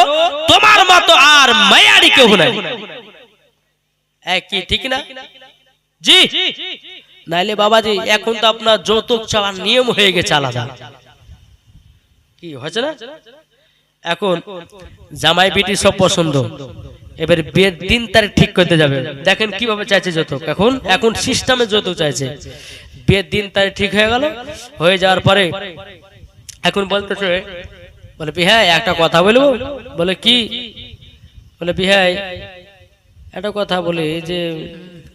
তোমার মতো আর মায়ারি কেউ নাই। কি ঠিক না? জি, নাইলে বাবাজি এখন তো আপনার যৌতুক চাওয়ার নিয়ম হয়ে গেছে আলাদা। কি হয়েছে না? এখন জামাই বিটি সব পছন্দ, এবার বিয়ের দিন তারিখ ঠিক করতে যাবে। দেখেন কিভাবে চাইছে যৌতুক। এখন সিস্টেমে যৌতুক চাইছে। বিয়ের দিন তারিখ ঠিক হয়ে গেল, হয়ে যাওয়ার পরে এখন বলতেছে, বলে বিহাই একটা কথা বলবো। বলে কি? বলে বিহাই একটা কথা বলি, যে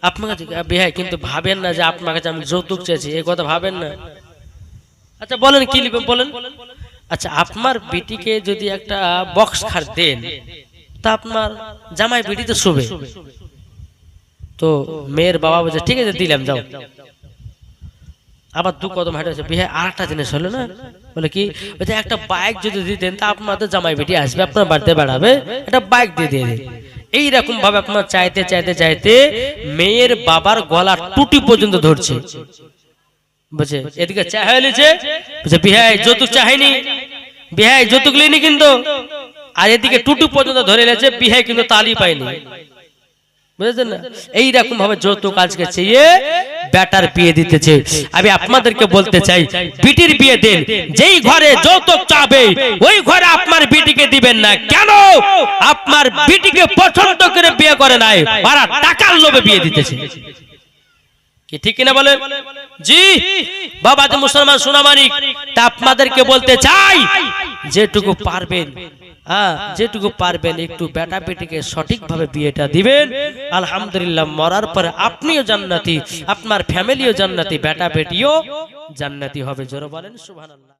আপনার কাছে বিহাই কিন্তু ভাবেন না যে আপনার কাছে আমি যৌতুক চাইছি, এই কথা ভাবেন না। আচ্ছা বলেন কি লিখবেন বলেন। আচ্ছা আপনার বেটিকে যদি একটা বক্স খাট দেন, তা আপনার জামাই বেটি তো শোবে। তো মেয়ের বাবা বলছে ঠিক আছে দিলাম, যাও। আবার 2 কদম হাঁটে বিহাই আর একটা জিনিস হলো না। বলে কি? বলছে একটা বাইক যদি দিতেন তা আপনাদের জামাই বেটি আসবে, আপনার বাড়িতে বেড়াবে, একটা বাইক দিয়ে দিন। এইরকম ভাবে আপনার চাইতে চাইতে চাইতে মেয়ের বাবার গলার টুটি পর্যন্ত ধরছে। বুঝছে? এদিকে চাই লিছে, বুঝছে বিহাই যৌতুক চাইনি, বিহাই যৌতুক লিনি কিন্তু, আর এদিকে টুটি পর্যন্ত ধরে লেছে, বিহাই কিন্তু তালি পায়নি। বুঝেছেন না? এইরকম ভাবে যৌতুক আজকে চেয়ে বেটার বিয়ে দিতেছে। আমি আপনাদেরকে বলতে চাই, বিটির বিয়ে দেন, যেই ঘরে যৌতুক চাবে ওই ঘরে আপনার বিটিকে দিবেন না। কেন? আপনার বিটিকে পছন্দ করে বিয়ে করে নাই, ওরা টাকার লোভে বিয়ে দিতেছে। কি ঠিক কিনা বলেন? জি বাবা যে মুসলমান সোনামানিক, তা আপনাদেরকে বলতে চাই, যেটুকু পারবেন, যেটুকু পারবেন একটু বেটা বেটিকে সঠিকভাবে বিয়েটা দিবেন। আলহামদুলিল্লাহ, মরার পরে আপনিও জান্নাতি, আপনার ফ্যামিলিও জান্নাতি, বেটা বেটিও জান্নাতি হবে। জোরে বলেন সুবহানাল্লাহ।